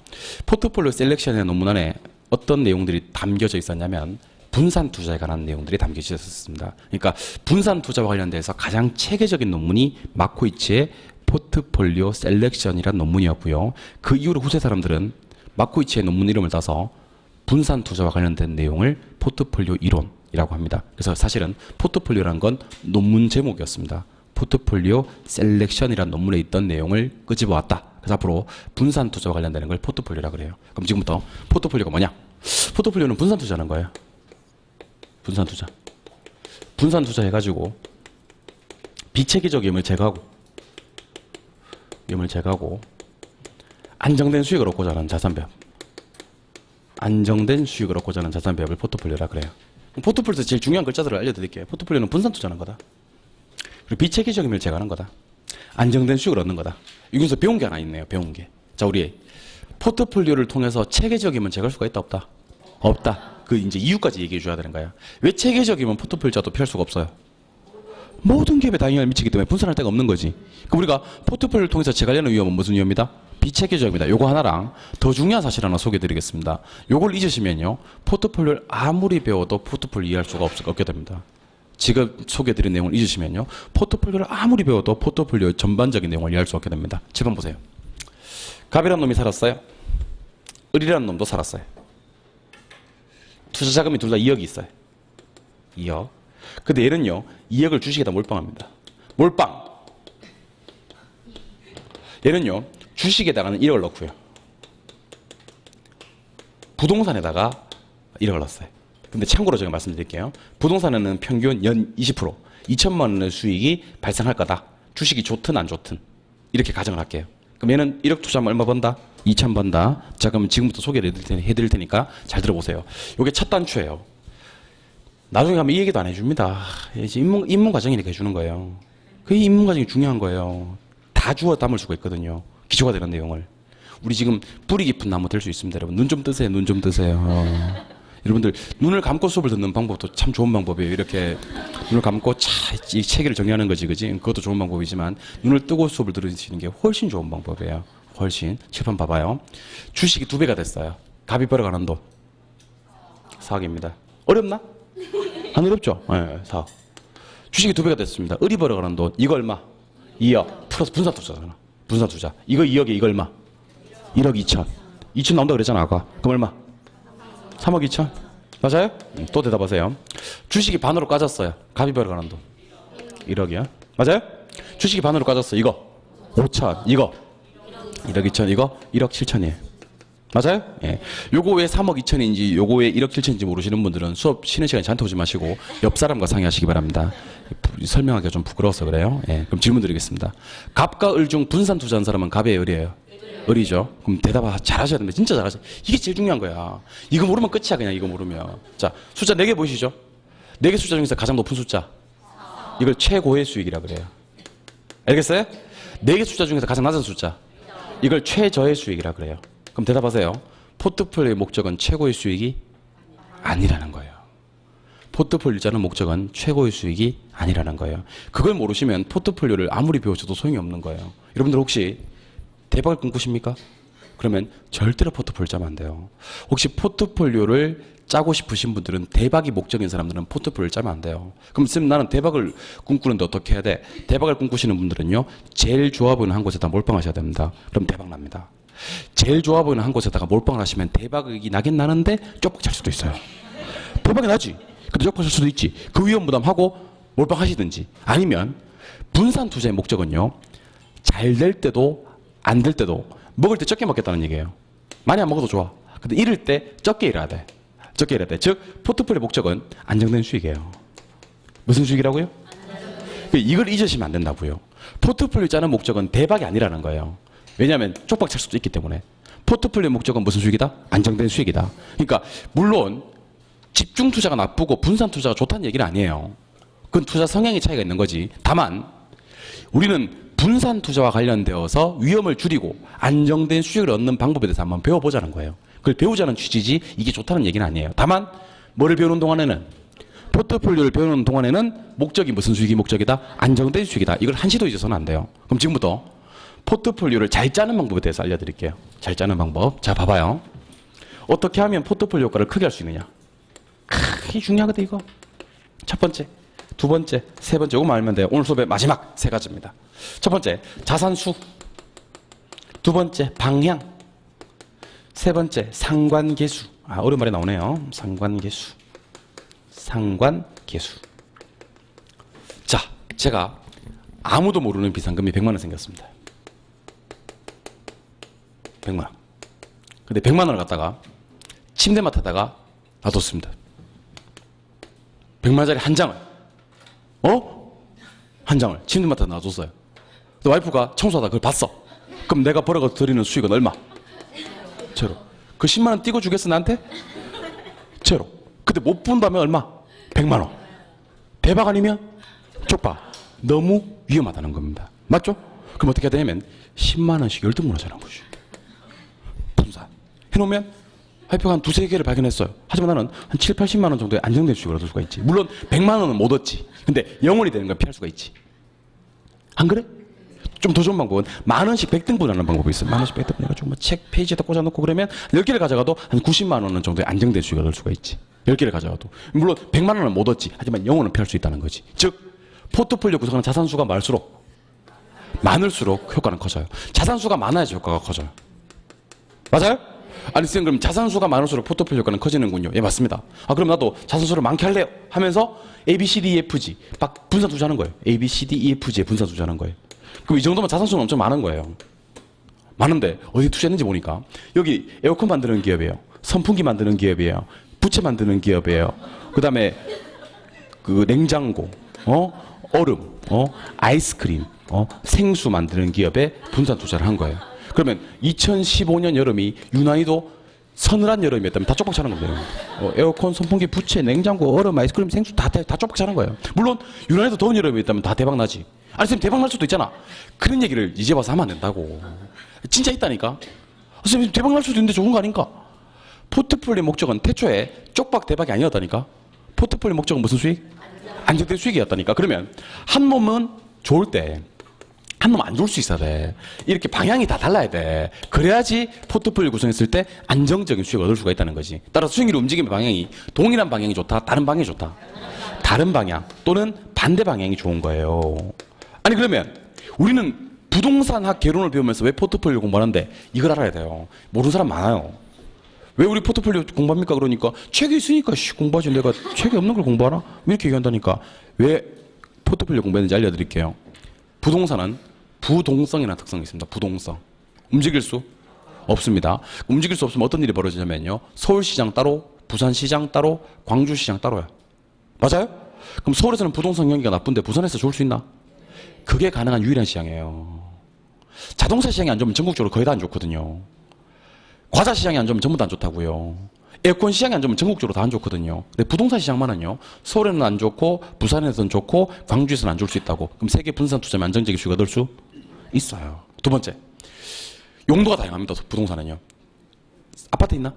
포트폴리오 셀렉션이라는 논문 안에 어떤 내용들이 담겨져 있었냐면 분산 투자에 관한 내용들이 담겨져 있었습니다. 그러니까 분산 투자와 관련돼서 가장 체계적인 논문이 마코이치의 포트폴리오 셀렉션이라는 논문이었고요. 그 이후로 후세 사람들은 마코이치의 논문 이름을 따서 분산 투자와 관련된 내용을 포트폴리오 이론이라고 합니다. 그래서 사실은 포트폴리오라는 건 논문 제목이었습니다. 포트폴리오 셀렉션이라는 논문에 있던 내용을 끄집어왔다. 그래서 앞으로 분산 투자와 관련되는 걸 포트폴리오라고 그래요. 그럼 지금부터 포트폴리오가 뭐냐? 포트폴리오는 분산 투자하는 거예요. 분산 투자. 분산 투자 해가지고 비체계적 위험을 제거하고 안정된 수익을 얻고자 하는 자산배합. 안정된 수익을 얻고자 하는 자산배합을 포트폴리오라 그래요. 포트폴리오에서 제일 중요한 글자들을 알려드릴게요. 포트폴리오는 분산 투자하는 거다. 그리고 비체계적 위험을 제거하는 거다. 안정된 수익을 얻는 거다. 여기서 배운 게 하나 있네요. 배운 게. 자, 우리 포트폴리오를 통해서 체계적이면 제거할 수가 있다 없다? 없다. 그 이제 이유까지 얘기해 줘야 되는 거야. 왜 체계적이면 포트폴리오도 피할 수가 없어요? 모든 기업에 다 영향을 미치기 때문에 분산할 데가 없는 거지. 그럼 우리가 포트폴리오를 통해서 제거하려는 위험은 무슨 위험이다? 비체계적입니다. 요거 하나랑 더 중요한 사실 하나 소개해 드리겠습니다. 요걸 잊으시면요. 포트폴리오를 아무리 배워도 포트폴리오 이해할 수가 없게 됩니다. 지금 소개해드린 내용을 잊으시면요. 포트폴리오를 아무리 배워도 포트폴리오 전반적인 내용을 이해할 수 없게 됩니다. 7번 보세요. 갑이라는 놈이 살았어요. 을이라는 놈도 살았어요. 투자 자금이 둘 다 2억이 있어요. 2억. 근데 얘는요. 2억을 주식에다 몰빵합니다. 몰빵. 얘는요. 주식에다가는 1억을 넣고요. 부동산에다가 1억을 넣었어요. 근데 참고로 제가 말씀드릴게요. 부동산에는 평균 연 20%, 2천만 원의 수익이 발생할 거다. 주식이 좋든 안 좋든. 이렇게 가정을 할게요. 그럼 얘는 1억 투자하면 얼마 번다? 2천 번다. 자, 그럼 지금부터 소개를 해드릴 테니까 잘 들어보세요. 이게 첫 단추예요. 나중에 가면 이 얘기도 안 해줍니다. 입문 과정이니까 해주는 거예요. 그 입문 과정이 중요한 거예요. 다 주워 담을 수가 있거든요. 기초가 되는 내용을. 우리 지금 뿌리 깊은 나무 될 수 있습니다. 여러분 눈 좀 뜨세요. 눈 좀 뜨세요. 여러분들 눈을 감고 수업을 듣는 방법도 참 좋은 방법이에요. 이렇게 눈을 감고 이 체계를 정리하는 거지, 그지? 그것도 좋은 방법이지만 눈을 뜨고 수업을 들으시는 게 훨씬 좋은 방법이에요. 훨씬. 칠판 봐봐요. 주식이 2배가 됐어요. 갑이 벌어가는 돈 4억입니다. 어렵나? 안 어렵죠? 네, 4억. 주식이 2배가 됐습니다. 을이 벌어가는 돈 이거 얼마? 2억 플러스 분산 투자잖아. 분산 투자. 이거 2억에 이거 얼마? 1억 2천. 2천 나온다 그랬잖아 아까. 그럼 얼마? 3억 2천? 맞아요? 또 대답하세요. 주식이 반으로 까졌어요. 갑이 벌어가는 돈 1억이야. 맞아요? 주식이 반으로 까졌어. 이거 5천. 이거 1억 2천. 이거 1억 7천이에요. 맞아요? 예. 요거 왜 3억 2천인지 요거 왜 1억 7천인지 모르시는 분들은 수업 쉬는 시간에 저한테 오지 마시고 옆 사람과 상의하시기 바랍니다. 설명하기가 좀 부끄러워서 그래요. 예. 그럼 질문 드리겠습니다. 갑과 을 중 분산 투자한 사람은 갑이에요, 을이에요? 을이죠. 그럼 대답 잘하셔야 됩니다. 진짜 잘하셔야 돼요. 이게 제일 중요한 거야. 이거 모르면 끝이야, 그냥 이거 모르면. 자, 숫자 4개 보이시죠? 4개 숫자 중에서 가장 높은 숫자. 이걸 최고의 수익이라 그래요. 알겠어요? 4개 숫자 중에서 가장 낮은 숫자. 이걸 최저의 수익이라 그래요. 그럼 대답하세요. 포트폴리오의 목적은 최고의 수익이 아니라는 거예요. 포트폴리오 짜는 목적은 최고의 수익이 아니라는 거예요. 그걸 모르시면 포트폴리오를 아무리 배우셔도 소용이 없는 거예요. 여러분들 혹시 대박을 꿈꾸십니까? 그러면 절대로 포트폴리오 짜면 안 돼요. 혹시 포트폴리오를 짜고 싶으신 분들은 대박이 목적인 사람들은 포트폴리오를 짜면 안 돼요. 그럼 쌤 나는 대박을 꿈꾸는데 어떻게 해야 돼? 대박을 꿈꾸시는 분들은요. 제일 좋아 보이는 한 곳에다 몰빵하셔야 됩니다. 그럼 대박 납니다. 제일 좋아 보이는 한 곳에다가 몰빵을 하시면 대박이 나긴 나는데 쪽박 찰 수도 있어요. 대박이 나지. 근데 쪽박 찰 수도 있지. 그 위험 부담하고 몰빵하시든지 아니면 분산 투자의 목적은요. 잘 될 때도 안 될 때도 먹을 때 적게 먹겠다는 얘기예요. 많이 안 먹어도 좋아. 근데 잃을 때 적게 잃어야 돼. 적게 잃어야 돼. 즉 포트폴리오 목적은 안정된 수익이에요. 무슨 수익이라고요? 이걸 잊으시면 안 된다고요. 포트폴리오 짜는 목적은 대박이 아니라는 거예요. 왜냐하면 쪽박 찰 수도 있기 때문에. 포트폴리오 목적은 무슨 수익이다? 안정된 수익이다. 그러니까 물론 집중 투자가 나쁘고 분산 투자가 좋다는 얘기는 아니에요. 그건 투자 성향의 차이가 있는 거지. 다만 우리는 분산 투자와 관련되어서 위험을 줄이고 안정된 수익을 얻는 방법에 대해서 한번 배워보자는 거예요. 그걸 배우자는 취지지 이게 좋다는 얘기는 아니에요. 다만 뭐를 배우는 동안에는 포트폴리오를 배우는 동안에는 목적이 무슨 수익이 목적이다? 안정된 수익이다. 이걸 한시도 잊어서는 안 돼요. 그럼 지금부터 포트폴리오를 잘 짜는 방법에 대해서 알려드릴게요. 잘 짜는 방법. 자, 봐봐요. 어떻게 하면 포트폴리오 효과를 크게 할 수 있느냐? 이게 중요하거든, 이거. 첫 번째, 두 번째, 세 번째. 이거만 알면 돼요. 오늘 수업의 마지막 세 가지입니다. 첫 번째, 자산수. 두 번째, 방향. 세 번째, 상관계수. 어려운 말이 나오네요. 상관계수. 상관계수. 자, 제가 아무도 모르는 비상금이 100만 원 생겼습니다. 100만 원. 근데 100만 원을 갖다가 침대맡에다가 놔뒀습니다. 100만 원짜리 한 장을. 한 장을 침대맡에 놔뒀어요. 근데 와이프가 청소하다 그걸 봤어. 그럼 내가 벌어서 드리는 수익은 얼마? 제로. 그 10만 원 띄고 주겠어 나한테? 제로. 근데 못 본다면 얼마? 100만 원. 대박 아니면 쪽박. 너무 위험하다는 겁니다. 맞죠? 그럼 어떻게 해야 되냐면 10만 원씩 12번 하자는 거죠. 분산. 해놓으면 와이프가 한 두세 개를 발견했어요. 하지만 나는 한 7, 80만 원 정도의 안정된 수익을 얻을 수가 있지. 물론 100만 원은 못 얻지. 근데 영원히 되는 건 피할 수가 있지. 안 그래? 좀 더 좋은 방법은 만 원씩 100등분 하는 방법이 있어요. 만 원씩 100등분 해가지고 뭐 책 페이지에다 꽂아놓고 그러면 10개를 가져가도 한 90만 원 정도의 안정된 수익을 얻을 수가 있지. 10개를 가져가도. 물론 100만 원은 못 얻지. 하지만 영원은 피할 수 있다는 거지. 즉 포트폴리오 구성하는 자산수가 많을수록 많을수록 효과는 커져요. 자산수가 많아야지 효과가 커져요. 맞아요? 아니 선생님 그럼 자산수가 많을수록 포트폴리오 효과는 커지는군요. 예 맞습니다. 그럼 나도 자산수를 많게 할래요 하면서 A, B, C, D, E, F, G 막 분산 투자하는 거예요. A, B, C, D, E, F, G에 분산 투자하는 거예요. 그럼 이 정도면 자산수는 엄청 많은 거예요. 많은데 어디 투자했는지 보니까 여기 에어컨 만드는 기업이에요. 선풍기 만드는 기업이에요. 부채 만드는 기업이에요. 그 다음에 그 냉장고, 얼음, 아이스크림, 생수 만드는 기업에 분산 투자를 한 거예요. 그러면 2015년 여름이 유난히도 서늘한 여름이었다면 다 쪽박 차는 겁니다. 에어컨, 선풍기, 부채, 냉장고, 얼음, 아이스크림, 생수 다 쪽박 차는 거예요. 물론 유난히도 더운 여름이었다면 다 대박 나지. 아니 선생님 대박 날 수도 있잖아. 그런 얘기를 이제 와서 하면 안 된다고. 진짜 있다니까. 선생님 대박 날 수도 있는데 좋은 거 아닌가? 포트폴리오 목적은 태초에 쪽박 대박이 아니었다니까. 포트폴리오 목적은 무슨 수익? 안정된 수익이었다니까. 그러면 한 놈은 좋을 때 한 놈 안 좋을 수 있어야 돼. 이렇게 방향이 다 달라야 돼. 그래야지 포트폴리오 구성했을 때 안정적인 수익을 얻을 수가 있다는 거지. 따라서 수익률 움직임의 방향이 동일한 방향이 좋다, 다른 방향이 좋다. 다른 방향 또는 반대 방향이 좋은 거예요. 아니 그러면 우리는 부동산학 개론을 배우면서 왜 포트폴리오 공부하는데 이걸 알아야 돼요. 모르는 사람 많아요. 왜 우리 포트폴리오 공부합니까? 그러니까 책이 있으니까 공부하지 내가 책이 없는 걸 공부하나? 왜 이렇게 얘기한다니까. 왜 포트폴리오 공부했는지 알려드릴게요. 부동산은 부동성이라는 특성이 있습니다. 부동성. 움직일 수 없습니다. 움직일 수 없으면 어떤 일이 벌어지냐면요. 서울시장 따로, 부산시장 따로, 광주시장 따로야. 맞아요? 그럼 서울에서는 부동산 경기가 나쁜데 부산에서 좋을 수 있나? 그게 가능한 유일한 시장이에요. 자동차 시장이 안 좋으면 전국적으로 거의 다 안 좋거든요. 과자 시장이 안 좋으면 전부 다 안 좋다고요. 에어컨 시장이 안 좋으면 전국적으로 다 안 좋거든요. 근데 부동산 시장만은요. 서울에는 안 좋고 부산에서는 좋고 광주에서는 안 좋을 수 있다고. 그럼 세계 분산 투자면 안정적인 수익을 얻을 수 있어요. 두 번째. 용도가 다양합니다. 부동산은요. 아파트 있나?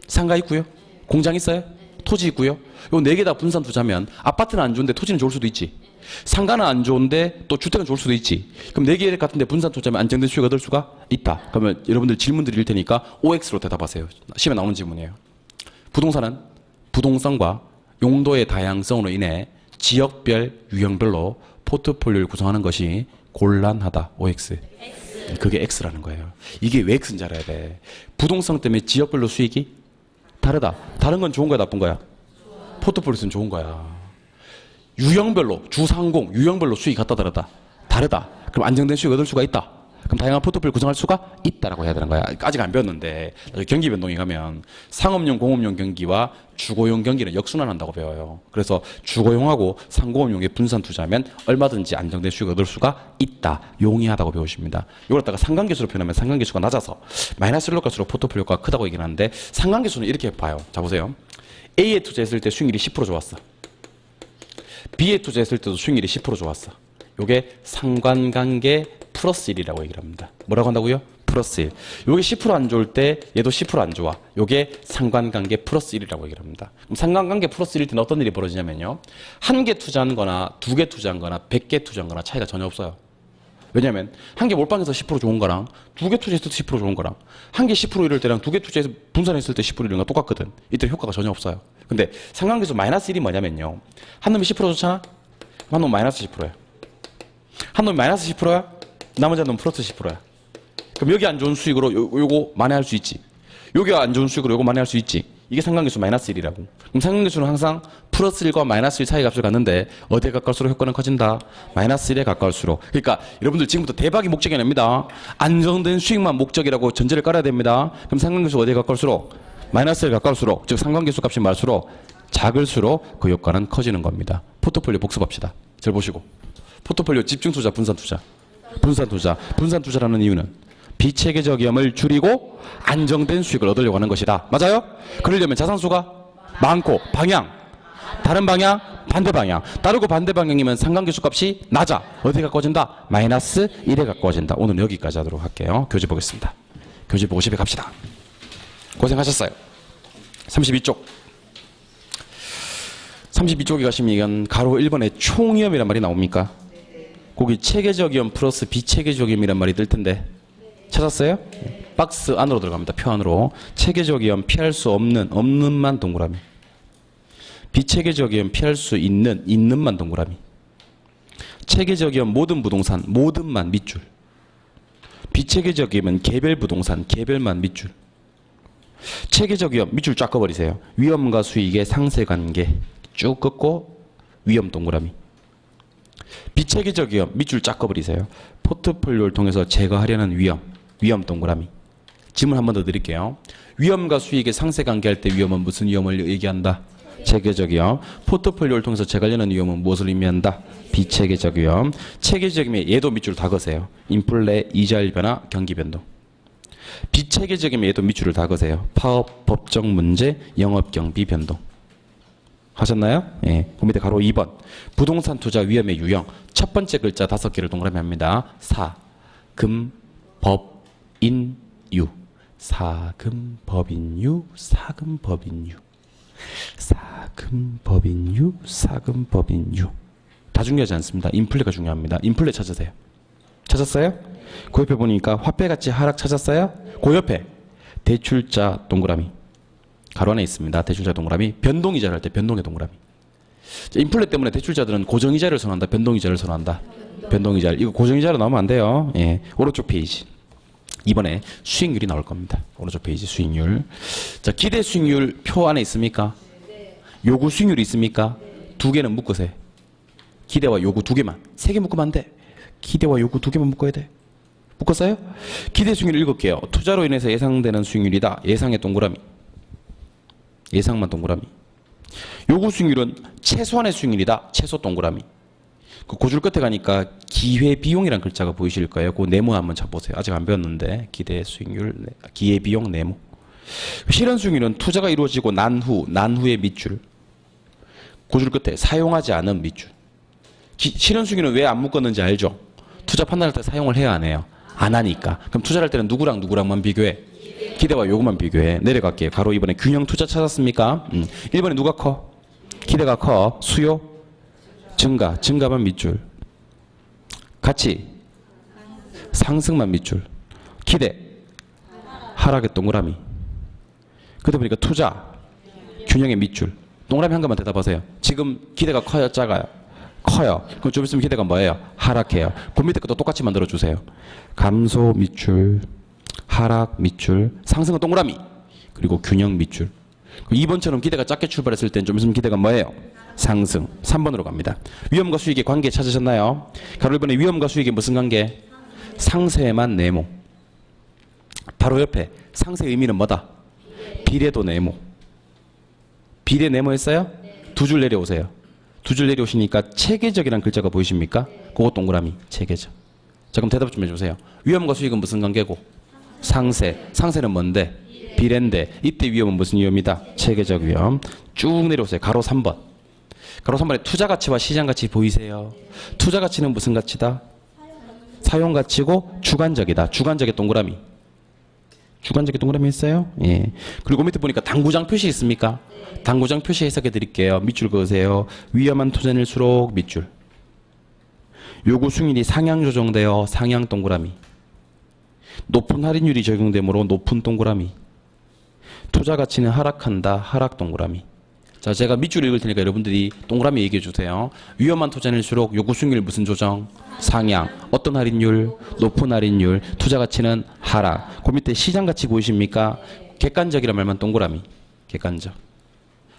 상가 있고요. 공장 있어요. 토지 있고요. 요 네 개 다 분산 투자면 아파트는 안 좋은데 토지는 좋을 수도 있지. 상가는 안 좋은데 또 주택은 좋을 수도 있지. 그럼 네 개 같은데 분산 투자면 안정된 수익을 얻을 수가 있다. 그러면 여러분들 질문 드릴 테니까 OX로 대답하세요. 시험에 나오는 질문이에요. 부동산은 부동성과 용도의 다양성으로 인해 지역별, 유형별로 포트폴리오를 구성하는 것이 곤란하다. OX. 그게 X라는 거예요. 이게 왜 X인지 알아야 돼. 부동성 때문에 지역별로 수익이 다르다. 다른 건 좋은 거야, 나쁜 거야? 포트폴리오는 좋은 거야. 유형별로 주상공 유형별로 수익이 같다 다르다. 그럼 안정된 수익을 얻을 수가 있다. 그럼 다양한 포트폴리오 구성할 수가 있다라고 해야 되는 거야. 아직 안 배웠는데 경기 변동에 가면 상업용, 공업용 경기와 주거용 경기는 역순환한다고 배워요. 그래서 주거용하고 상공업용에 분산 투자하면 얼마든지 안정된 수익을 얻을 수가 있다. 용이하다고 배우십니다. 이걸 갖다가 상관계수로 표현하면 상관계수가 낮아서 마이너스로 갈수록 포트폴리오가 크다고 얘기를 하는데 상관계수는 이렇게 봐요. 자 보세요. A에 투자했을 때 수익률이 10% 좋았어. B에 투자했을 때도 수익률이 10% 좋았어. 요게 상관관계 플러스 1이라고 얘기를 합니다. 뭐라고 한다고요? 플러스 1. 요게 10%안 좋을 때 얘도 10%안 좋아. 요게 상관관계 플러스 1이라고 얘기를 합니다. 그럼 상관관계 플러스 1일 때는 어떤 일이 벌어지냐면요. 한 개 투자한 거나 두 개 투자한 거나 100개 투자한 거나 차이가 전혀 없어요. 왜냐면 한 개 몰빵해서 10% 좋은 거랑 두 개 투자했을 때 10% 좋은 거랑 한 개 10% 이럴 때랑 두 개 투자해서 분산했을 때 10% 이런 거 똑같거든. 이때 효과가 전혀 없어요. 근데 상관계수 마이너스 1이 뭐냐면요. 한 놈이 10% 좋잖아? 한 놈 마이너스 10%야. 한 놈이 마이너스 10%야? 나머지 한 놈 플러스 10%야. 그럼 여기 안 좋은 수익으로 요거 만회할 수 있지. 여기가 안 좋은 수익으로 요거 만회할 수 있지. 이게 상관계수 마이너스 1이라고. 그럼 상관계수는 항상 플러스 1과 마이너스 1 사이 값을 갖는데 어디에 가까울수록 효과는 커진다? 마이너스 1에 가까울수록. 그러니까 여러분들 지금부터 대박이 목적이 아닙니다. 안정된 수익만 목적이라고 전제를 깔아야 됩니다. 그럼 상관계수가 어디에 가까울수록? 마이너스 1에 가까울수록, 즉 상관계수 값이 많을수록 작을수록 그 효과는 커지는 겁니다. 포트폴리오 복습합시다. 잘 보시고. 포트폴리오 집중투자, 분산투자. 분산투자. 분산투자라는 이유는 비체계적이함을 줄이고 안정된 수익을 얻으려고 하는 것이다. 맞아요? 그러려면 자산수가 많고 방향, 다른 방향, 반대 방향. 다르고 반대 방향이면 상관계수 값이 낮아. 어디에 가까워진다? 마이너스 1에 가까워진다. 오늘 여기까지 하도록 할게요. 교재 보겠습니다. 교재 보고 집에 갑시다. 고생하셨어요. 32쪽. 32쪽에 가시면 가로 1번에 총위험이란 말이 나옵니까? 거기 체계적이험 플러스 비체계적이험이란 말이 뜰 텐데 찾았어요? 박스 안으로 들어갑니다. 표 안으로. 체계적이험 피할 수 없는만 동그라미. 비체계적이험 피할 수 있는만 동그라미. 체계적이험 모든 부동산 모든만 밑줄. 비체계적이험은 개별 부동산 개별만 밑줄. 체계적이험 밑줄 쫙 꺼버리세요. 위험과 수익의 상세관계 쭉 긋고 위험 동그라미. 비체계적이험 밑줄 쫙 꺼버리세요. 포트폴리오를 통해서 제거하려는 위험 동그라미. 질문 한 번 더 드릴게요. 위험과 수익의 상세관계 할 때 위험은 무슨 위험을 얘기한다? 체계적이험. 포트폴리오를 통해서 제거하려는 위험은 무엇을 의미한다? 비체계적이험. 체계적이면 얘도 밑줄 다 거세요. 인플레, 이자율 변화, 경기 변동. 비체계적이면 얘도 밑줄을 다 거세요. 파업, 법적 문제, 영업 경비 변동. 하셨나요? 예. 그 밑에 가로 2번. 부동산 투자 위험의 유형. 첫 번째 글자 5개를 동그라미 합니다. 사, 금, 법, 인, 유. 사금, 법인, 유. 사금, 법인, 유. 사금, 법인, 유. 사금, 법인, 유. 다 중요하지 않습니다. 인플레가 중요합니다. 인플레 찾으세요. 찾았어요? 그 옆에 보니까 화폐가치 하락 찾았어요? 그 옆에 대출자 동그라미. 가로 안에 있습니다. 대출자 동그라미. 변동이자를 할 때 변동의 동그라미. 인플레 때문에 대출자들은 고정이자를 선호한다. 변동이자를 선호한다. 변동이자를. 이거 고정이자로 나오면 안 돼요. 예. 오른쪽 페이지. 이번에 수익률이 나올 겁니다. 오른쪽 페이지 수익률. 자, 기대 수익률 표 안에 있습니까? 요구 수익률이 있습니까? 두 개는 묶으세요. 기대와 요구 두 개만. 세 개 묶으면 안 돼. 기대와 요구 두 개만 묶어야 돼. 묶었어요? 기대 수익률 읽을게요. 투자로 인해서 예상되는 수익률이다. 예상의 동그라미. 예상만 동그라미. 요구 수익률은 최소한의 수익률이다. 최소 동그라미. 그 고줄 끝에 가니까 기회비용이라는 글자가 보이실 거예요. 그 네모 한번 잡보세요. 아직 안 배웠는데 기대 수익률, 기회비용 네모. 실현 수익률은 투자가 이루어지고 난 후의 밑줄. 고줄 끝에 사용하지 않은 밑줄. 실현 수익률은 왜 안 묶었는지 알죠? 투자 판단할 때 사용을 해야 안 해요? 안 하니까. 그럼 투자할 때는 누구랑만 비교해? 기대와 요구만 비교해. 내려갈게요. 가로 2번에 균형 투자 찾았습니까? 1번에 누가 커? 기대가 커. 수요? 증가만 밑줄. 가치? 상승만 밑줄. 기대? 하락의 동그라미. 그러다 보니까 투자? 균형의 밑줄. 동그라미 한 개만 대답하세요. 지금 기대가 커요? 작아요? 커요. 그럼 좀 있으면 기대가 뭐예요? 하락해요. 그 밑에 것도 똑같이 만들어주세요. 감소 밑줄. 하락 밑줄, 상승은 동그라미, 그리고 균형 밑줄. 2번처럼 기대가 작게 출발했을 땐 좀 있으면 기대가 뭐예요? 상승. 3번으로 갑니다. 위험과 수익의 관계 찾으셨나요? 가로 1번에 위험과 수익의 무슨 관계? 상세만 네모. 바로 옆에 상세 의미는 뭐다? 비례도 네모. 비례 네모 했어요? 두 줄 내려오세요. 두 줄 내려오시니까 체계적이라는 글자가 보이십니까? 그거 동그라미. 체계적. 자, 그럼 대답 좀 해주세요. 위험과 수익은 무슨 관계고? 상세. 상세는 뭔데? 비례인데 이때 위험은 무슨 위험이다? 체계적 위험. 쭉 내려오세요. 가로 3번. 가로 3번에 투자 가치와 시장 가치 보이세요? 투자 가치는 무슨 가치다? 사용 가치고 주관적이다. 주관적의 동그라미. 주관적의 동그라미 있어요? 예. 그리고 밑에 보니까 당구장 표시 있습니까? 당구장 표시 해석해 드릴게요. 밑줄 그으세요. 위험한 투자일수록 밑줄. 요구 승인이 상향 조정되어 상향 동그라미. 높은 할인율이 적용되므로 높은 동그라미. 투자 가치는 하락한다. 하락 동그라미. 자, 제가 밑줄 읽을 테니까 여러분들이 동그라미 얘기해 주세요. 위험한 투자일수록 요구 수익률 무슨 조정? 상향. 어떤 할인율? 높은 할인율. 투자 가치는 하락. 그 밑에 시장 가치 보이십니까? 객관적이란 말만 동그라미. 객관적.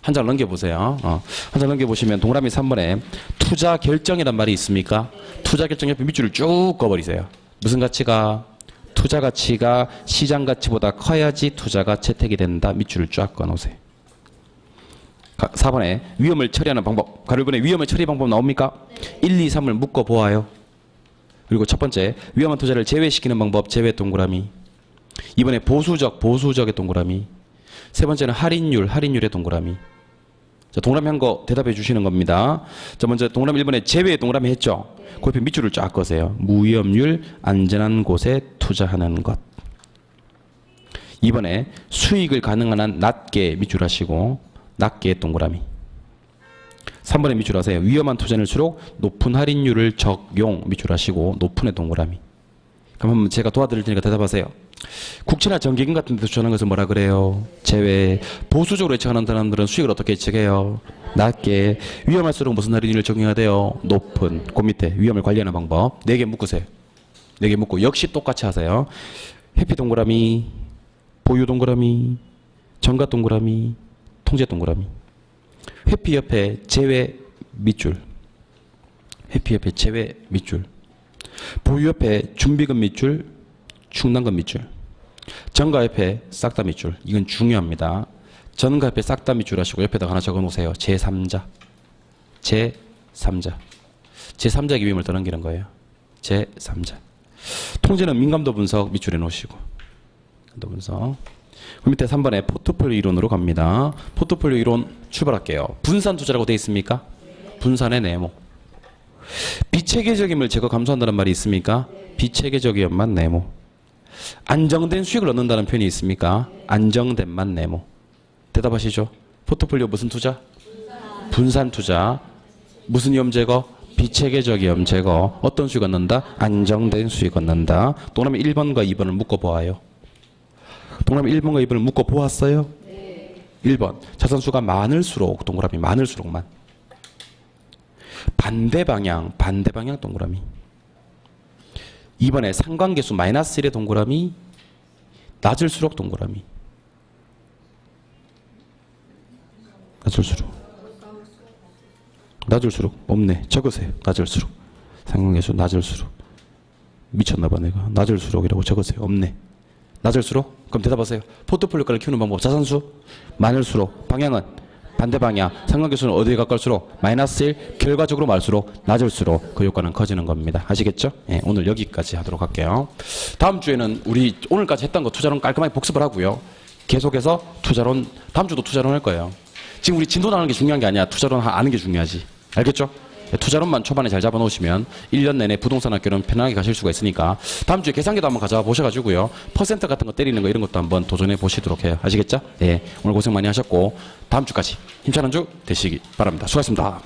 한 장 넘겨보세요. 한 장 넘겨보시면 동그라미 3번에 투자 결정이란 말이 있습니까? 투자 결정 옆에 밑줄을 쭉 그어버리세요. 무슨 가치가? 투자 가치가 시장 가치보다 커야지 투자가 채택이 된다. 밑줄을 쫙 그어놓으세요. 4번에 위험을 처리하는 방법. 가로 1번에 위험을 처리 방법 나옵니까? 1, 2, 3을 묶어보아요. 그리고 첫 번째 위험한 투자를 제외시키는 방법. 제외 동그라미. 2번에 보수적의 동그라미. 세 번째는 할인율의 동그라미. 자, 동그라미 한 거 대답해 주시는 겁니다. 자, 먼저 동그라미 1번에 제외 동그라미 했죠? 그 옆에 밑줄을 쫙 그으세요. 무위험률 안전한 곳에 투자하는 것. 2번에 수익을 가능한 한 낮게 밑줄 하시고 낮게 동그라미. 3번에 밑줄 하세요. 위험한 투자일수록 높은 할인율을 적용 밑줄 하시고 높은의 동그라미. 그럼 한번 제가 도와드릴 테니까 대답하세요. 국채나 정기금 같은 데 투자하는 것을 뭐라 그래요? 제외. 보수적으로 예측하는 사람들은 수익을 어떻게 예측해요? 낮게. 위험할수록 무슨 할인율을 적용해야 돼요? 높은. 그 밑에 위험을 관리하는 방법. 4개 묶으세요. 4개 묶고 역시 똑같이 하세요. 회피 동그라미, 보유 동그라미, 정가 동그라미, 통제 동그라미. 회피 옆에 제외 밑줄. 회피 옆에 제외 밑줄. 보유 옆에 준비금 밑줄, 충당금 밑줄. 정가 옆에 싹 다 밑줄. 이건 중요합니다. 전가 옆에 싹 다 밑줄 하시고 옆에다가 하나 적어 놓으세요. 제3자. 제3자. 제3자의 위험을 떠넘기는 거예요. 제3자. 통제는 민감도 분석 밑줄에 놓으시고. 민감도 분석. 그 밑에 3번에 포트폴리오 이론으로 갑니다. 포트폴리오 이론 출발할게요. 분산 투자라고 되어 있습니까? 분산의 네모. 비체계적임을 제거 감소한다는 말이 있습니까? 비체계적이었만 네모. 안정된 수익을 얻는다는 표현이 있습니까? 안정된만 네모. 대답하시죠. 포트폴리오 무슨 투자? 분산 투자. 무슨 위험 제거? 비체계적 위험 제거. 어떤 수익 얻는다? 안정된 수익 얻는다. 동그라미 1번과 2번을 묶어보아요. 동그라미 1번과 2번을 묶어보았어요? 네. 1번. 자산수가 많을수록 동그라미 많을수록만. 반대 방향 동그라미. 2번에 상관계수 마이너스 1의 동그라미. 낮을수록 동그라미. 낮을수록 없네. 적으세요. 낮을수록. 상관계수 낮을수록. 미쳤나봐 내가. 낮을수록이라고 적으세요. 없네. 낮을수록? 그럼 대답하세요. 포트폴리오가를 키우는 방법. 자산수 많을수록. 방향은 반대 방향. 상관계수는 어디에 가까울수록? 마이너스 1. 결과적으로 많을수록 낮을수록 그 효과는 커지는 겁니다. 아시겠죠? 예, 오늘 여기까지 하도록 할게요. 다음 주에는 우리 오늘까지 했던 거 투자론 깔끔하게 복습을 하고요. 계속해서 투자론, 다음 주도 투자론 할 거예요. 지금 우리 진도 나가는 게 중요한 게 아니야. 투자론 아는 게 중요하지. 알겠죠? 투자론만 초반에 잘 잡아놓으시면 1년 내내 부동산 학교는 편하게 가실 수가 있으니까 다음 주에 계산기도 한번 가져와 보셔가지고요. 퍼센트 같은 거 때리는 거 이런 것도 한번 도전해 보시도록 해요. 아시겠죠? 예, 오늘 고생 많이 하셨고 다음 주까지 힘찬 한 주 되시기 바랍니다. 수고하셨습니다.